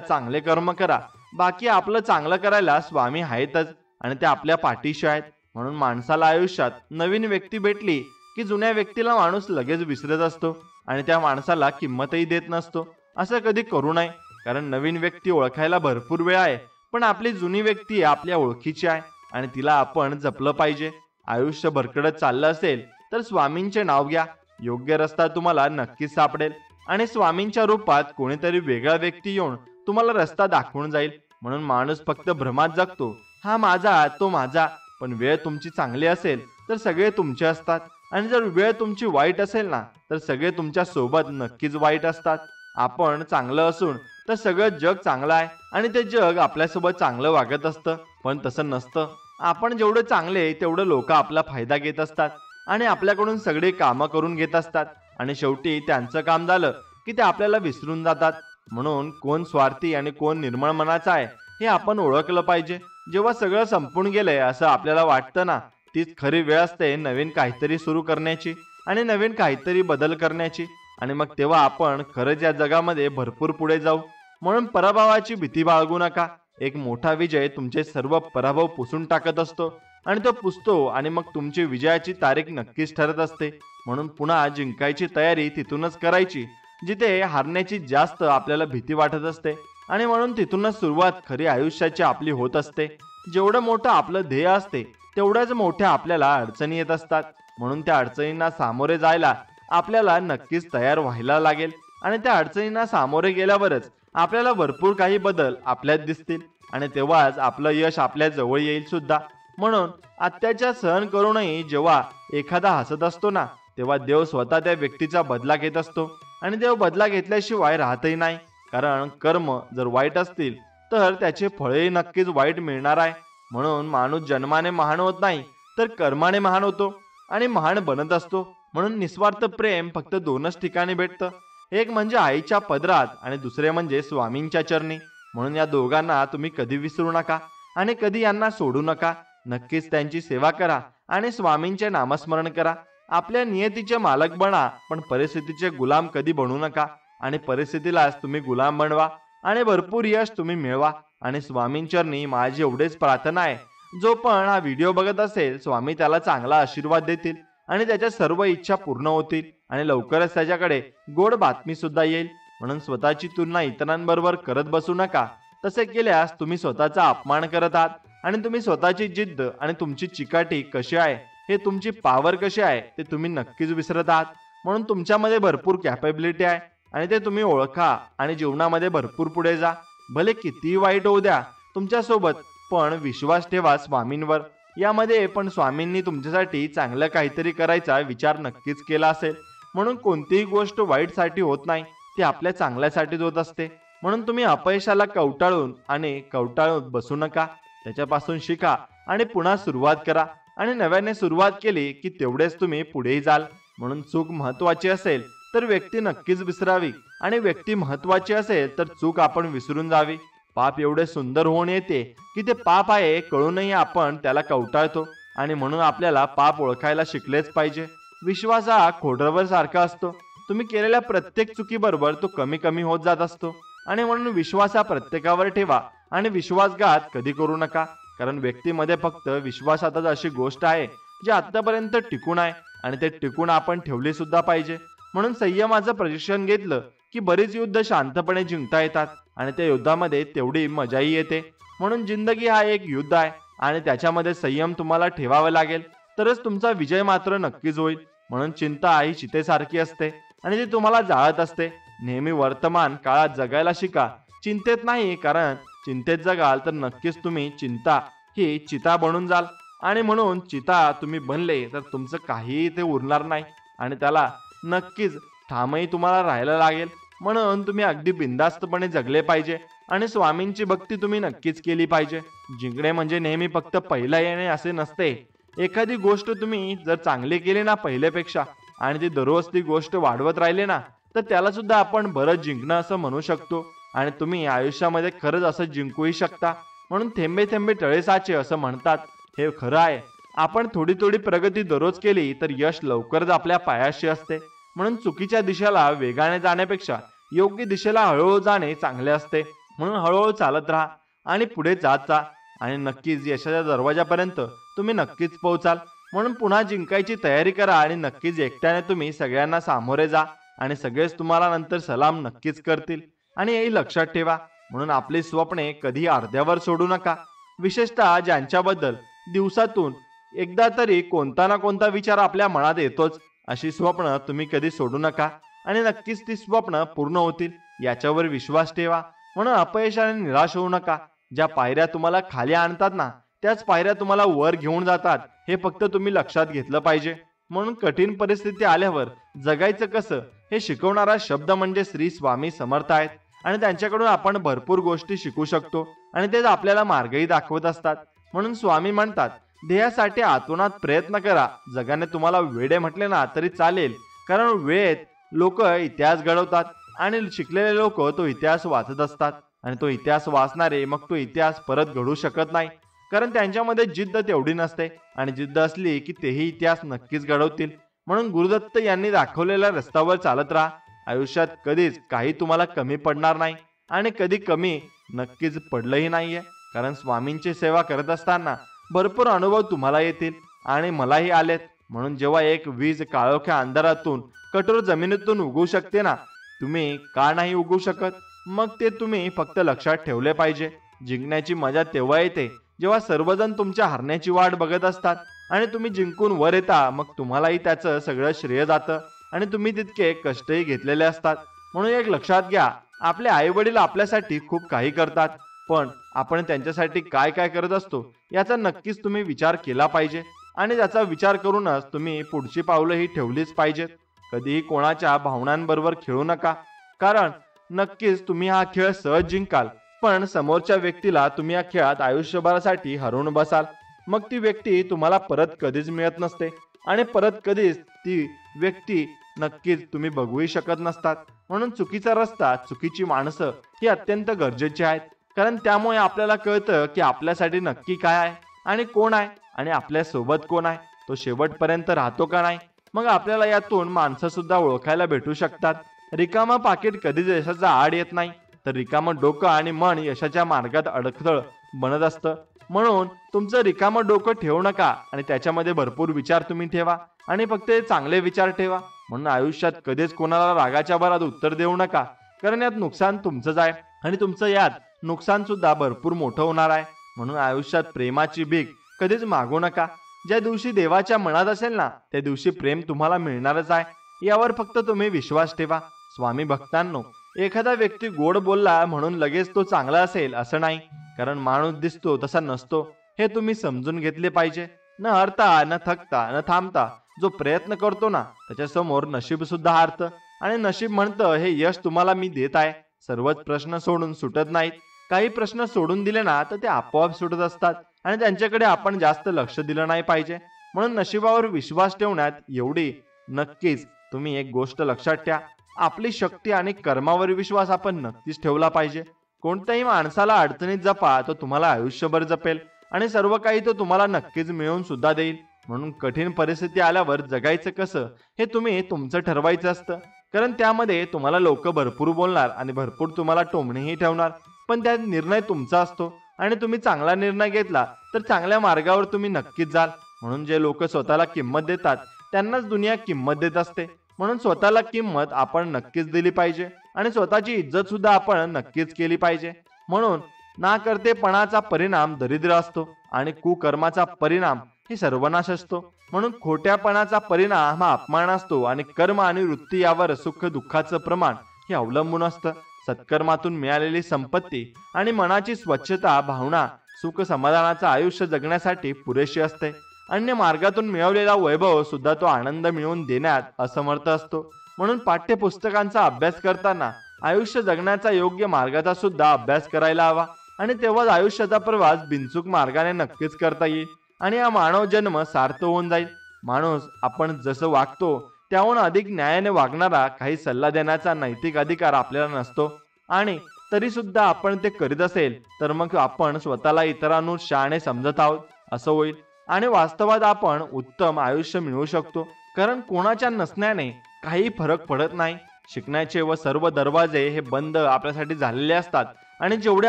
चांगले कर्म करा, बाकी आपलं चांगलं करायला स्वामी आहेतच आणि ते आपल्या पाठीशी आहेत. म्हणून माणसाला आयुष्यात नवीन व्यक्ती भेटली की जुन्या व्यक्तीला माणूस लगेच विसरत असतो आणि त्या माणसाला किंमतही देत नसतो. असं कधी करू नये, कारण नवीन व्यक्ती ओळखायला भरपूर वेळ आहे, पण आपली जुनी व्यक्ती आपल्या ओळखीची आहे आणि तिला आपण जपलं पाहिजे. आयुष्य भरकडत चाललं असेल तर स्वामींचे नाव घ्या, योग्य रस्ता तुम्हाला नक्कीच सापडेल आणि स्वामींच्या रूपात कोणीतरी वेगळा व्यक्ती येऊन तुम्हाला रस्ता दाखवून जाईल. म्हणून माणूस फक्त भ्रमात जगतो, हा माझा तो माझा, पण वेळ तुमची चांगली असेल तर सगळे तुमचे असतात आणि जर वेळ तुमची वाईट असेल ना तर सगळे तुमच्या सोबत नक्कीच वाईट असतात. आपण चांगलं असून तर सगळं जग चांगलं आहे आणि ते जग आपल्यासोबत चांगलं वागत असतं, पण तसं नसतं. आपण जेवढं चांगले तेवढं लोक आपला फायदा घेत असतात आणि आपल्याकडून सगळे कामं करून घेत असतात आणि शेवटी त्यांचं काम झालं की ते आपल्याला विसरून जातात. म्हणून कोण स्वार्थी आणि कोण निर्मळ मनाचा आहे हे आपण ओळखलं पाहिजे. जेव्हा सगळं संपून गेलंय असं आपल्याला वाटतं ना, तीच खरी वेळ असते नवीन काहीतरी सुरू करण्याची आणि नवीन काहीतरी बदल करण्याची. आणि मग तेव्हा आपण खरंच या जगामध्ये भरपूर पुढे जाऊ. म्हणून पराभवाची भीती बाळगू नका. एक मोठा विजय तुमचे सर्व पराभव पुसून टाकत असतो आणि तो पुसतो आणि मग तुमची विजयाची तारीख नक्कीच ठरत असते. म्हणून पुन्हा जिंकायची तयारी तिथूनच करायची जिथे हारण्याची जास्त आपल्याला भीती वाटत असते. आणि म्हणून तिथूनच सुरुवात खरी आयुष्याची आपली होत असते. जेवढं मोठं आपलं ध्येय असते तेवढ्याच मोठ्या आपल्याला अडचणी येत असतात. म्हणून त्या अडचणींना सामोरे जायला आपल्याला नक्कीच तयार व्हायला लागेल. आणि त्या अडचणींना सामोरे गेल्यावरच आपल्याला भरपूर काही बदल आपल्यात दिसतील आणि तेव्हाच आपलं यश आपल्या जवळ येईल सुद्धा. म्हणून अत्याचार सहन करूनही जेव्हा एखादा हसत असतो ना, तेव्हा देव स्वतः त्या व्यक्तीचा बदला घेत असतो. आणि देव बदला घेतल्याशिवाय राहतही नाही. कारण कर्म जर वाईट असतील तर त्याचे फळही नक्कीच वाईट मिळणार आहे. म्हणून माणूस जन्माने महान होत नाही तर कर्माने महान होतो आणि महान बनत असतो. म्हणून निस्वार्थ प्रेम फक्त दोनच ठिकाणी भेटतं. एक म्हणजे आईच्या पदरात आणि दुसरे म्हणजे स्वामींच्या चरणी. म्हणून या दोघांना तुम्ही कधी विसरू नका आणि कधी यांना सोडू नका. नक्कीच त्यांची सेवा करा आणि स्वामींचे नामस्मरण करा. आपल्या नियतीचे मालक बना, पण परिस्थितीचे गुलाम कधी बनू नका. आणि परिस्थितीलाच तुम्ही गुलाम बनवा आणि भरपूर यश तुम्ही मिळवा. आणि स्वामींचरणी माझी एवढेच प्रार्थना आहे, जो पण हा व्हिडिओ बघत असेल स्वामी त्याला चांगला आशीर्वाद देतील आणि त्याच्या सर्व इच्छा पूर्ण होतील आणि लवकरच त्याच्याकडे गोड बातमी सुद्धा येईल. म्हणून स्वतःची तुलना इतरांबरोबर करत बसू नका. तसे केल्यास तुम्ही स्वतःचा अपमान करत आहात. आणि तुम्ही स्वतःची जिद्द आणि तुमची चिकाटी कशी आहे, हे तुमची पॉवर कशी आहे ते तुम्ही नक्कीच विसरत आहात. म्हणून तुमच्यामध्ये भरपूर कॅपेबिलिटी आहे आणि ते तुम्ही ओळखा आणि जीवनामध्ये भरपूर पुढे जा. भले किती वाईट होऊ द्या तुमच्यासोबत, पण विश्वास ठेवा स्वामींवर. यामध्ये पण स्वामींनी तुमच्यासाठी चांगलं काहीतरी करायचा विचार नक्कीच केला असेल. म्हणून कोणतीही गोष्ट वाईटसाठी होत नाही, ती आपल्या चांगल्यासाठीच होत असते. म्हणून तुम्ही अपयशाला कवटाळून बसू नका. त्याच्यापासून शिका आणि पुन्हा सुरुवात करा. आणि नव्याने सुरुवात केली की तेवढेच तुम्ही पुढेही जाल. म्हणून चूक महत्वाची असेल तर व्यक्ती नक्कीच विसरावी आणि व्यक्ती महत्वाची असेल तर चूक आपण विसरून जावी. पाप एवढे सुंदर होऊन येते की ते पाप आहे कळूनही आपण त्याला कवटाळतो. आणि म्हणून आपल्याला पाप ओळखायला शिकलेच पाहिजे. विश्वास हा खोडरबर सारखा असतो. तुम्ही केलेल्या प्रत्येक चुकीबरोबर तो कमी कमी होत जात असतो. आणि म्हणून विश्वास हा प्रत्येकावर ठेवा आणि विश्वासघात कधी करू नका. कारण व्यक्तीमध्ये फक्त विश्वासातच अशी गोष्ट आहे जी आतापर्यंत टिकून आहे आणि ते टिकून आपण ठेवली सुद्धा पाहिजे. म्हणून संयमाचं प्रशिक्षण घेतलं की बरीच युद्ध शांतपणे जिंकता येतात आणि त्या युद्धामध्ये तेवढी मजाही येते. म्हणून जिंदगी हा एक युद्ध आहे आणि त्याच्यामध्ये संयम तुम्हाला ठेवावा लागेल, तरच तुमचा विजय मात्र नक्कीच होईल. म्हणून चिंता ही चितेसारखी असते आणि ती तुम्हाला जाळत असते. नेहमी वर्तमान काळात जगायला शिका, चिंतेत नाही. कारण चिंतेत जगाल तर नक्कीच तुम्ही चिंता ही चिता बनून जाल. आणि म्हणून चिता तुम्ही बनले तर तुमचं काहीही ते उरणार नाही आणि त्याला नक्कीच ठामही तुम्हाला राहायला लागेल. म्हणून तुम्ही अगदी बिनधास्तपणे जगले पाहिजे आणि स्वामींची भक्ती तुम्ही नक्कीच केली पाहिजे. जिंकणे म्हणजे नेहमी फक्त पहिला येणे असे नसते. एखादी गोष्ट तुम्ही जर चांगली केली ना पहिल्यापेक्षा आणि ती दररोज ती गोष्ट वाढवत राहिली ना, तर त्याला सुद्धा आपण बरंच जिंकणं असं म्हणू शकतो. आणि तुम्ही आयुष्यामध्ये खरंच असं जिंकूही शकता. म्हणून थेंबे थेंबे तळे साचे असं म्हणतात, हे खरं आहे. आपण थोडी थोडी प्रगती दररोज केली तर यश लवकरच आपल्या पायाशी असते. म्हणून चुकीच्या दिशेला वेगाने जाण्यापेक्षा योग्य दिशेला हळूहळू जाणे चांगले असते. म्हणून हळूहळू चालत राहा आणि पुढे जात जा आणि नक्कीच यशाच्या दरवाजापर्यंत तुम्ही नक्कीच पोहोचाल. म्हणून पुन्हा जिंकायची तयारी करा आणि नक्कीच एकट्याने तुम्ही सगळ्यांना सामोरे जा आणि सगळेच तुम्हाला नंतर सलाम नक्कीच करतील. आणि हे लक्षात ठेवा, म्हणून आपली स्वप्ने कधी अर्ध्यावर सोडू नका. विशेषतः ज्यांच्याबद्दल दिवसातून एकदा तरी कोणता ना कोणता विचार आपल्या मनात येतोच, अशी स्वप्न तुम्ही कधी सोडू नका आणि नक्कीच ती स्वप्न पूर्ण होतील याच्यावर विश्वास ठेवा. म्हणून अपयशाने निराश होऊ नका. ज्या पायऱ्या तुम्हाला खाली आणतात ना, त्याच पायऱ्या तुम्हाला वर घेऊन जातात, हे फक्त तुम्ही लक्षात घेतलं पाहिजे. म्हणून कठीण परिस्थिती आल्यावर जगायचं कसं हे शिकवणारा शब्द म्हणजे श्री स्वामी समर्थ आहेत. आणि त्यांच्याकडून आपण भरपूर गोष्टी शिकू शकतो आणि तेच आपल्याला मार्गही दाखवत असतात. म्हणून स्वामी म्हणतात, ध्येयासाठी आतोनात प्रयत्न करा. जगाने तुम्हाला वेडे म्हटले ना तरी चालेल, कारण वेळेत लोक इतिहास घडवतात आणि शिकलेले लोक तो इतिहास वाचत असतात आणि तो इतिहास वाचणारे मग तो इतिहास परत घडू शकत नाही. कारण त्यांच्यामध्ये जिद्द तेवढी नसते आणि जिद्द असली की तेही इतिहास नक्कीच घडवतील. म्हणून गुरुदत्त यांनी दाखवलेल्या रस्त्यावर चालत राहा. आयुष्यात कधीच काही तुम्हाला कमी पडणार नाही आणि कधी कमी नक्कीच पडलंही नाहीये. कारण स्वामींची सेवा करत असताना भरपूर अनुभव तुम्हाला येतील आणि मलाही आलेत. म्हणून जेव्हा एक वीज काळोख्या अंधारातून कठोर जमिनीतून उगवू शकते ना, तुम्ही का नाही उगवू शकत? मग ते तुम्ही फक्त लक्षात ठेवले पाहिजे. जिंकण्याची मजा तेव्हा येते जेव्हा सर्वजण तुमच्या हरण्याची वाट बघत असतात आणि तुम्ही जिंकून वर येता. मग तुम्हालाही त्याचं सगळं श्रेय जातं आणि तुम्ही तितके कष्टही घेतलेले असतात. म्हणून एक लक्षात घ्या, आपले आई वडील आपल्यासाठी खूप काही करतात, पण आपण त्यांच्यासाठी काय काय करत असतो याचा नक्कीच तुम्ही विचार केला पाहिजे आणि त्याचा विचार करूनच तुम्ही पुढची पावलंही ठेवलीच पाहिजेत. कधीही कोणाच्या भावनांबरोबर खेळू नका, कारण नक्कीच तुम्ही हा खेळ सहज जिंकाल, पण समोरच्या व्यक्तीला तुम्ही या खेळात आयुष्यभरासाठी हरवून बसाल. मग ती व्यक्ती तुम्हाला परत कधीच मिळत नसते आणि परत कधीच ती व्यक्ती नक्कीच तुम्ही बघूही शकत नसतात. म्हणून चुकीचा रस्ता, चुकीची माणसं ही अत्यंत गरजेची आहेत. कारण त्यामुळे आपल्याला कळतं की आपल्यासाठी नक्की काय आहे आणि कोण आहे आणि आपल्या सोबत कोण आहे, तो शेवटपर्यंत राहतो का नाही. मग आपल्याला यातून माणसं सुद्धा ओळखायला भेटू शकतात. रिकामा पाकिट कधीच यशाचा आड येत नाही, तर रिकामं डोकं आणि मन यशाच्या मार्गात अडथळ बनत असतं. म्हणून तुमचं रिकामं डोकं ठेवू नका आणि त्याच्यामध्ये भरपूर विचार तुम्ही ठेवा आणि फक्त चांगले विचार ठेवा. म्हणून आयुष्यात कधीच कोणाला रागाच्या भरात उत्तर देऊ नका, कारण यात नुकसान तुमचंच आहे आणि तुमचं यात नुकसान सुद्धा भरपूर मोठं होणार आहे. म्हणून आयुष्यात प्रेमाची भीक कधीच मागू नका. ज्या दिवशी देवाच्या मनात असेल ना, त्या दिवशी प्रेम तुम्हाला मिळणारच आहे. यावर फक्त तुम्ही विश्वास ठेवा. स्वामी भक्तांनो, एखादा व्यक्ती गोड बोलला म्हणून लगेच तो चांगला असेल असं नाही, कारण माणूस दिसतो तसा नसतो हे तुम्ही समजून घेतले पाहिजे. न हरता, न थकता, न थांबता जो प्रयत्न करतो ना, त्याच्या समोर नशीब सुद्धा हारतं आणि नशीब म्हणतं हे यश तुम्हाला मी देत आहे. सर्वच प्रश्न सोडून सुटत नाहीत. काही प्रश्न सोडून दिले ना तर ते आपोआप सुटत असतात आणि त्यांच्याकडे आपण जास्त लक्ष दिलं नाही पाहिजे. म्हणून नशिबावर विश्वास ठेवण्यात एवढी नक्कीच तुम्ही एक गोष्ट लक्षात ठेवा, आपली शक्ती आणि कर्मावर विश्वास आपण नक्कीच ठेवला पाहिजे. कोणत्याही माणसाला अडचणीत जपा, तो तुम्हाला आयुष्यभर जपेल आणि सर्व काही तो तुम्हाला नक्कीच मिळवून सुद्धा देईल. म्हणून कठीण परिस्थिती आल्यावर जगायचं कसं हे तुम्ही तुमचं ठरवायचं असतं. कारण त्यामध्ये तुम्हाला लोक भरपूर बोलणार आणि भरपूर तुम्हाला टोमणेही ठेवणार, पण त्यात निर्णय तुमचा असतो आणि तुम्ही चांगला निर्णय घेतला तर चांगल्या मार्गावर तुम्ही नक्कीच जाल. म्हणून जे लोक स्वतःला किंमत देतात त्यांनाच दुनिया किंमत देत असते. म्हणून स्वतःला किंमत आपण नक्कीच दिली पाहिजे आणि स्वतःची इज्जत सुद्धा आपण नक्कीच केली पाहिजे. म्हणून नाकर्तेपणाचा परिणाम दरिद्र असतो आणि कुकर्माचा परिणाम ही सर्वनाश असतो. म्हणून खोट्यापणाचा परिणाम हा अपमान असतो आणि कर्म आणि वृत्ती यावर सुख दुःखाचं प्रमाण हे अवलंबून असतं. सत्कर्मातून मिळालेली संपत्ती आणि मनाची स्वच्छता भावना सुख समाधानाचं आयुष्य जगण्यासाठी पुरेशी असते. अन्य मार्गातून मिळवलेला वैभव सुद्धा तो आनंद मिळवून देण्यात असमर्थ असतो. म्हणून पाठ्यपुस्तकांचा अभ्यास करताना आयुष्य जगण्याचा योग्य मार्गाचा सुद्धा अभ्यास करायला हवा आणि तेव्हाच आयुष्याचा प्रवास बिनचूक मार्गाने नक्कीच करता येईल आणि हा मानव जन्म सार्थ होऊन जाईल. माणूस आपण जसं वागतो त्याहून अधिक न्यायाने वागणारा, काही सल्ला देण्याचा नैतिक अधिकार आपल्याला नसतो आणि तरी सुद्धा आपण ते करीत असेल तर मग आपण स्वतःला इतरांहून शहाणे समजत आहोत असं होईल आणि वास्तवात आपण उत्तम आयुष्य मिळवू शकतो. कारण कोणाच्या नसण्याने काही फरक पडत नाही. शिकण्याचे व सर्व दरवाजे हे बंद आपल्यासाठी झालेले असतात आणि जेवढे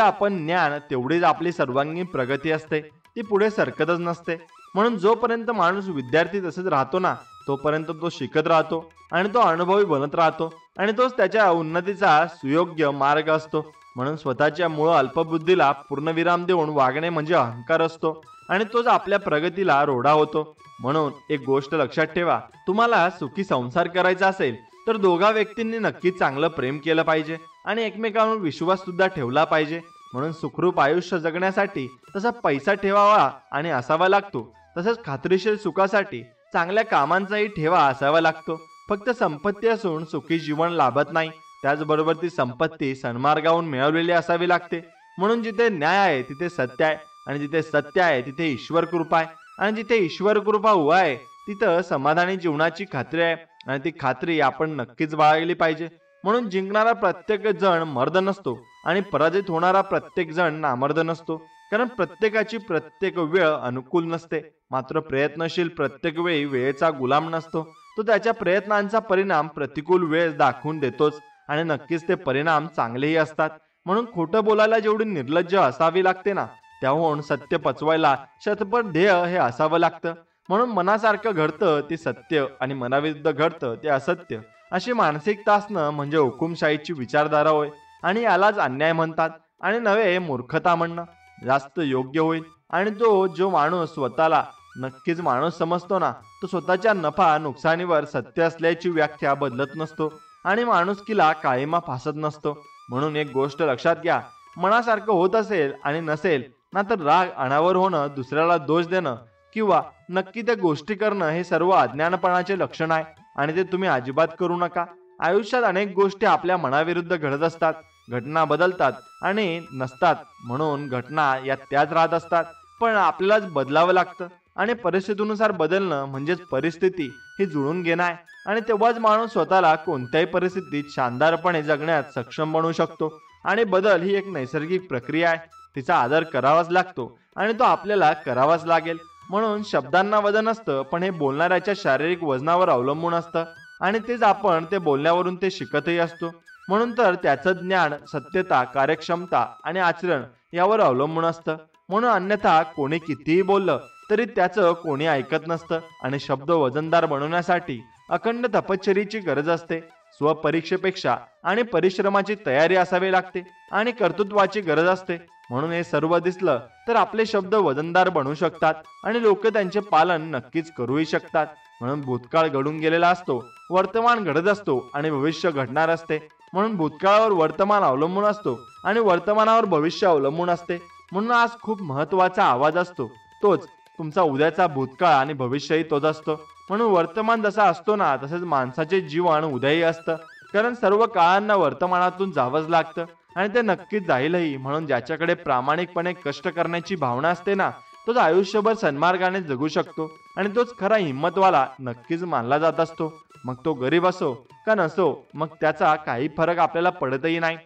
आपण ज्ञान तेवढीच आपली सर्वांगीण प्रगती असते, ती पुढे सरकतच नसते. म्हणून जोपर्यंत माणूस विद्यार्थी तसेच राहतो ना, तोपर्यंत तो शिकत राहतो आणि तो अनुभवी बनत राहतो आणि तोच त्याच्या उन्नतीचा सुयोग्य मार्ग असतो. म्हणून स्वतःच्या मूळ अल्पबुद्धीला पूर्णविराम देऊन वागणे म्हणजे अहंकार असतो आणि तोच आपल्या प्रगतीला रोडा होतो. म्हणून एक गोष्ट लक्षात ठेवा, तुम्हाला सुखी संसार करायचा असेल तर दोघा व्यक्तींनी नक्कीच चांगलं प्रेम केलं पाहिजे आणि एकमेकांवर विश्वास सुद्धा ठेवला पाहिजे. म्हणून सुखरूप आयुष्य जगण्यासाठी तसा पैसा ठेवावा आणि असावा लागतो, तसंच खात्रीशीर सुखासाठी चांगल्या कामांचाही ठेवा असावा लागतो. फक्त संपत्ती असून सुखी जीवन लाभत नाही, त्याचबरोबर ती संपत्ती सन्मार्गावरून मिळवलेली असावी लागते. म्हणून जिथे न्याय आहे तिथे सत्य आहे आणि जिथे सत्य आहे तिथे ईश्वर कृपा आहे आणि जिथे ईश्वर कृपा उभा आहे तिथं समाधानी जीवनाची खात्री आहे आणि ती खात्री आपण नक्कीच बाळगली पाहिजे. म्हणून जिंकणारा प्रत्येक जण मर्द नसतो आणि पराजित होणारा प्रत्येक जण नामर्द नसतो. कारण प्रत्येकाची प्रत्येक वेळ अनुकूल नसते, मात्र प्रयत्नशील प्रत्येक वेळी वेळेचा गुलाम नसतो. तो त्याच्या प्रयत्नांचा परिणाम प्रतिकूल वेळ दाखवून देतोच आणि नक्कीच ते परिणाम चांगलेही असतात. म्हणून खोटं बोलायला जेवढी निर्लज्ज असावी लागते ना, त्याहून सत्य पचवायला शतपथ ध्येय हे असावं लागतं. म्हणून मनासारखं घडतं ते सत्य आणि मनाविरुद्ध घडतं ते असत्य, अशी मानसिकता असणं म्हणजे हुकुमशाहीची विचारधारा होय. आणि यालाच अन्याय म्हणतात आणि नव्हे मूर्खता म्हणणं जास्त योग्य होईल. आणि जो माणूस स्वतःला नक्कीच माणूस समजतो ना, तो स्वतःच्या नफा नुकसानीवर सत्य असल्याची व्याख्या बदलत नसतो आणि माणुसकीला काळीमा फासत नसतो. म्हणून एक गोष्ट लक्षात घ्या, मनासारखं होत असेल आणि नसेल ना, तर राग अनावर होणं, दुसऱ्याला दोष देणं किंवा नक्की त्या गोष्टी करणं हे सर्व अज्ञानपणाचे लक्षण आहे आणि ते तुम्ही अजिबात करू नका. आयुष्यात अनेक गोष्टी आपल्या मनाविरुद्ध घडत असतात. घटना बदलतात आणि नसतात, म्हणून घटना या त्याच राहत असतात. पण आपल्यालाच बदलावं लागतं आणि परिस्थितीनुसार बदलणं म्हणजेच परिस्थिती ही जुळून घेणं आहे. आणि तेव्हाच माणूस स्वतःला कोणत्याही परिस्थितीत शानदारपणे जगण्यात सक्षम बनू शकतो. आणि बदल ही एक नैसर्गिक प्रक्रिया आहे, तिचा आदर करावाच लागतो आणि तो आपल्याला करावाच लागेल. म्हणून शब्दांना वजन असतं, पण हे बोलणाऱ्याच्या शारीरिक वजनावर अवलंबून असतं आणि तेच आपण ते बोलण्यावरून ते शिकतही असतो. म्हणून तर त्याचं ज्ञान, सत्यता, कार्यक्षमता आणि आचरण यावर अवलंबून असतं. म्हणून अन्यथा कोणी कितीही बोललं तरी त्याचं कोणी ऐकत नसतं आणि शब्द वजनदार बनवण्यासाठी अखंड तपश्चर्येची गरज असते. स्वपरीक्षेपेक्षा आणि परिश्रमाची तयारी असावी लागते आणि कर्तृत्वाची गरज असते. म्हणून हे सर्व दिसलं तर आपले शब्द वजनदार बनू शकतात आणि लोक त्यांचे पालन नक्कीच करूही शकतात. म्हणून भूतकाळ घडून गेलेला असतो, वर्तमान घडत असतो आणि भविष्य घडणार असते. म्हणून भूतकाळावर वर्तमान अवलंबून असतो आणि वर्तमानावर भविष्य अवलंबून असते. म्हणून आज खूप महत्वाचा आवाज असतो, तोच तुमचा उद्याचा भूतकाळ आणि भविष्यही तोच असतो. म्हणून वर्तमान जसा असतो ना, तसेच माणसाचे जीवन उद्याही असतं. कारण सर्व काळांना वर्तमानातून जावंच लागतं आणि ते नक्कीच जाईलही. म्हणून ज्याच्याकडे प्रामाणिकपणे कष्ट करण्याची भावना असते ना, तोच आयुष्यभर सन्मार्गाने जगू शकतो आणि तोच खरा हिंमतवाला नक्कीच मानला जात असतो. मग तो गरीब असो का नसो, मग त्याचा काही फरक आपल्याला पडतही नाही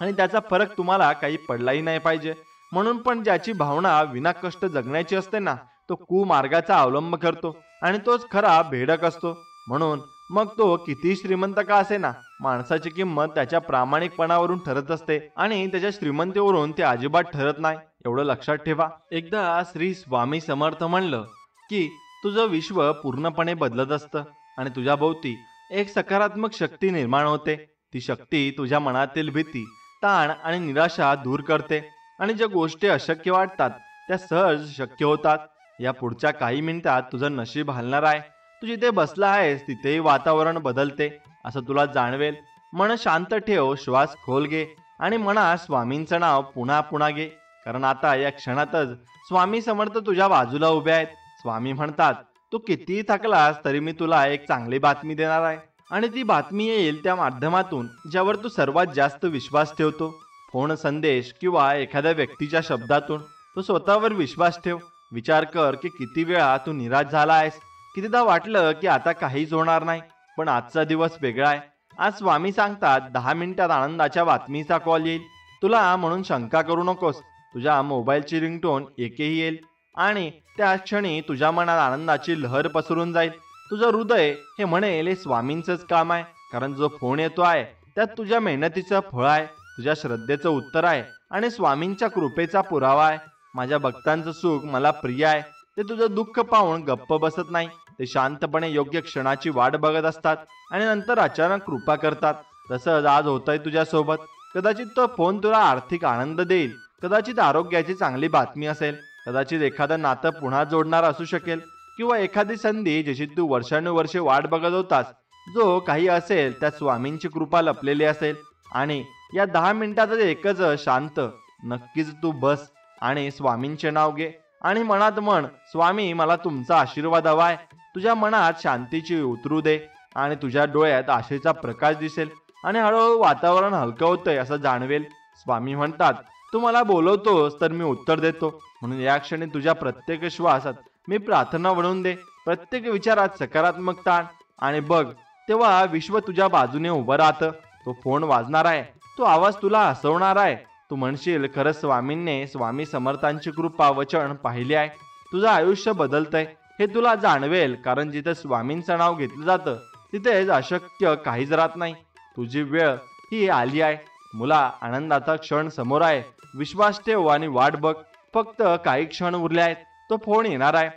आणि त्याचा फरक तुम्हाला काही पडलाही नाही पाहिजे. म्हणून पण ज्याची भावना विना कष्ट जगण्याची असते ना, तो कुमार्गाचा अवलंब करतो आणि तोच खरा भेडक असतो. म्हणून मग तो किती श्रीमंत का असे ना, माणसाची किंमत त्याच्या प्रामाणिकपणावरून ठरत असते आणि त्याच्या श्रीमंतीवरून ते अजिबात ठरत नाही, एवढं लक्षात ठेवा. एकदा श्री स्वामी समर्थ म्हणलं की तुझं विश्व पूर्णपणे बदलत असतं आणि तुझ्या भोवती एक सकारात्मक शक्ती निर्माण होते. ती शक्ती तुझ्या मनातील भीती, ताण आणि निराशा दूर करते आणि ज्या गोष्टी अशक्य वाटतात त्या सहज शक्य होतात. या पुढच्या काही मिनिटात तुझं नशीब हलणार आहे. तू जिथे बसला आहेस तिथेही वातावरण बदलते असं तुला जाणवेल. मन शांत ठेव, श्वास खोल घे आणि मनात स्वामींचं नाव पुन्हा पुन्हा घे. कारण आता या क्षणातच स्वामी समर्थ तुझ्या बाजूला उभे आहेत. स्वामी म्हणतात, तू कितीही थकलास तरी मी तुला एक चांगली बातमी देणार आहे आणि ती बातमी येईल त्या माध्यमातून ज्यावर तू सर्वात जास्त विश्वास ठेवतो. फोन, संदेश किंवा एखाद्या व्यक्तीच्या शब्दातून. तू स्वतःवर विश्वास ठेव. विचार कर की किती वेळा तू निराश झाला आहेस. कितीदा वाटलं की आता काहीच होणार नाही. पण आजचा दिवस वेगळा आहे. आज स्वामी सांगतात 10 मिनिटात आनंदाच्या बातमीचा कॉल येईल तुला. म्हणून शंका करू नकोस. तुझ्या मोबाईलची रिंगटोन एकेही येईल आणि त्या क्षणी तुझ्या मनात आनंदाची लहर पसरून जाईल. तुझं हृदय हे म्हणेल हे स्वामींचंच काम आहे. कारण जो फोन येतो आहे त्यात तुझ्या मेहनतीचं फळ आहे, तुझ्या श्रद्धेचं उत्तर आहे आणि स्वामींच्या कृपेचा पुरावा आहे. माझ्या भक्तांचं सुख मला प्रिय आहे. ते तुझं दुःख पाहून गप्प बसत नाही. ते शांतपणे योग्य क्षणाची वाट बघत असतात आणि नंतर अचानक कृपा करतात. तसंच आज होतंय तुझ्यासोबत. कदाचित तो फोन तुला आर्थिक आनंद देईल, कदाचित आरोग्याची चांगली बातमी असेल, कदाचित एखादं नातं पुन्हा जोडणार असू शकेल किंवा एखादी संधी ज्याची तू वर्षानुवर्षे वाट बघत होतास. जो काही असेल त्यात स्वामींची कृपा लपलेली असेल. आणि या 10 मिनिटातच एकच शांत नक्कीच तू बस आणि स्वामींचे नाव घे आणि मनात म्हण, स्वामी मला तुमचा आशीर्वाद हवाय. तुझ्या मनात शांतीची उतरू दे आणि तुझ्या डोळ्यात आशेचा प्रकाश दिसेल आणि हळूहळू वातावरण हलकं होतंय असं जाणवेल. स्वामी म्हणतात, तू मला बोलवतोस तर मी उत्तर देतो. म्हणून या क्षणी तुझ्या प्रत्येक श्वासात मी प्रार्थना बनवून दे. प्रत्येक विचारात सकारात्मकता आण आणि बघ तेव्हा विश्व तुझ्या बाजूने उभं राहतं. तो फोन वाजणार आहे, तो आवाज तुला हसवणार आहे, तू म्हणशील खरंच स्वामींनी स्वामी समर्थांची कृपा वचन पाहिली आहे. तुझं आयुष्य बदलतंय हे तुला जाणवेल, कारण जिथे स्वामींचं नाव घेतलं जातं तिथेच अशक्य काहीच राहत नाही. तुझी वेळ ही आली आहे मुला. आनंदाचा क्षण समोर आहे. विश्वास ठेव आणि वाट बघ. फक्त काही क्षण उरले आहेत. तो फोन येणार आहे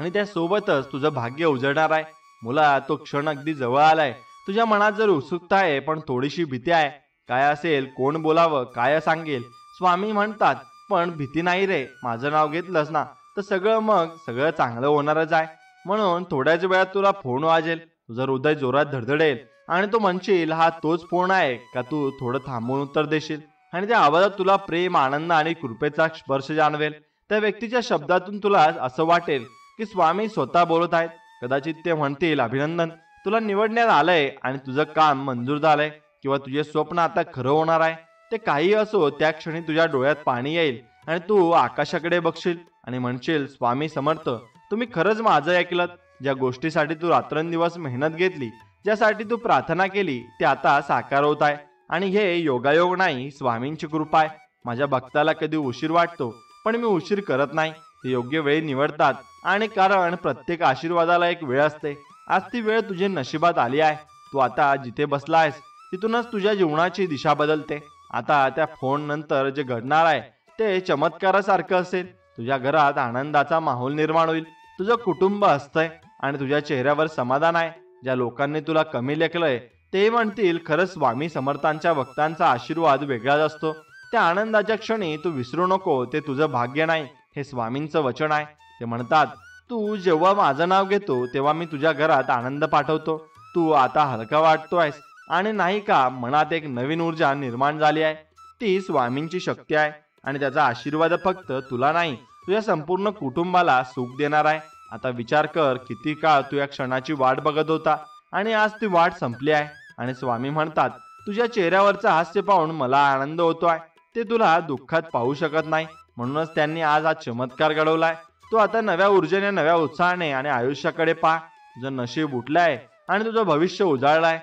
आणि त्यासोबतच तुझं भाग्य उजळणार आहे. मुला, तो क्षण अगदी जवळ आलाय. तुझ्या मनात जर उत्सुकता आहे पण थोडीशी भीती आहे. काय असेल, कोण बोलावं, काय सांगेल. स्वामी म्हणतात पण भीती नाही रे, माझं नाव घेतलंस ना तर सगळं चांगलं होणारच आहे. म्हणून थोड्याच वेळात तुला फोन वाजेल. तुझं हृदय जोरात धडधडेल आणि तू म्हणशील हा तोच फोन आहे का. तू थोडं थांबून उत्तर देशील आणि त्या आवाजात तुला प्रेम, आनंद आणि कृपेचा स्पर्श जाणवेल. त्या व्यक्तीच्या शब्दातून तुला असं वाटेल की स्वामी स्वतः बोलत आहेत. कदाचित ते म्हणतील अभिनंदन, तुला निवडण्यात आलंय आणि तुझं काम मंजूर झालंय, किंवा तुझे स्वप्न आता खरं होणार आहे. ते काही असो, त्या क्षणी तुझ्या डोळ्यात पाणी येईल आणि तू आकाशाकडे बघशील आणि म्हणशील स्वामी समर्थ, तुम्ही खरंच माझं ऐकलं. ज्या गोष्टीसाठी तू रात्रंदिवस मेहनत घेतली, ज्यासाठी तू प्रार्थना केली, ते आता साकार होत आहे. आणि हे योगायोग नाही, स्वामींची कृपा आहे. माझ्या भक्ताला कधी उशीर वाटतो पण मी उशीर करत नाही. ते योग्य वेळ निवडतात आणि कारण प्रत्येक आशीर्वादाला एक वेळ असते. आज ती वेळ तुझ्या नशिबात आली आहे. तू आता जिथे बसला आहेस तिथूनच तुझ्या जीवनाची दिशा बदलते. आता त्या फोन नंतर जे घडणार आहे ते चमत्कारासारखं असेल. तुझ्या घरात आनंदाचा माहोल निर्माण होईल. तुझं कुटुंब हसतंय आणि तुझ्या चेहऱ्यावर समाधान आहे. ज्या लोकांनी तुला कमी लेखलंय ते म्हणतील खरंच स्वामी समर्थांच्या भक्तांचा आशीर्वाद वेगळाच असतो. त्या आनंदाच्या क्षणी तू विसरू नको, ते तुझं भाग्य नाही, हे स्वामींचं वचन आहे. ते म्हणतात तू जेव्हा माझं नाव घेतो तेव्हा मी तुझ्या घरात आनंद पाठवतो. तू आता हलका वाटतोयस आणि नाही का, मनात एक नवीन ऊर्जा निर्माण झाली आहे. ती स्वामींची शक्ती आहे आणि त्याचा आशीर्वाद फक्त तुला नाही, तुझ्या संपूर्ण कुटुंबाला सुख देणार आहे. आता विचार कर, किती काळ तू या क्षणाची वाट बघत होता आणि आज ती वाट संपली आहे. आणि स्वामी म्हणतात तुझ्या चेहऱ्यावरचं हास्य पाहून मला आनंद होतोय. ते तुला दुःखात पाहू शकत नाही, म्हणूनच त्यांनी आज हा चमत्कार घडवलाय. तू आता नव्या ऊर्जेने, नव्या उत्साहाने आणि आयुष्याकडे पहा. तुझं नशीब उठलंय आणि तुझं भविष्य उजाळलंय.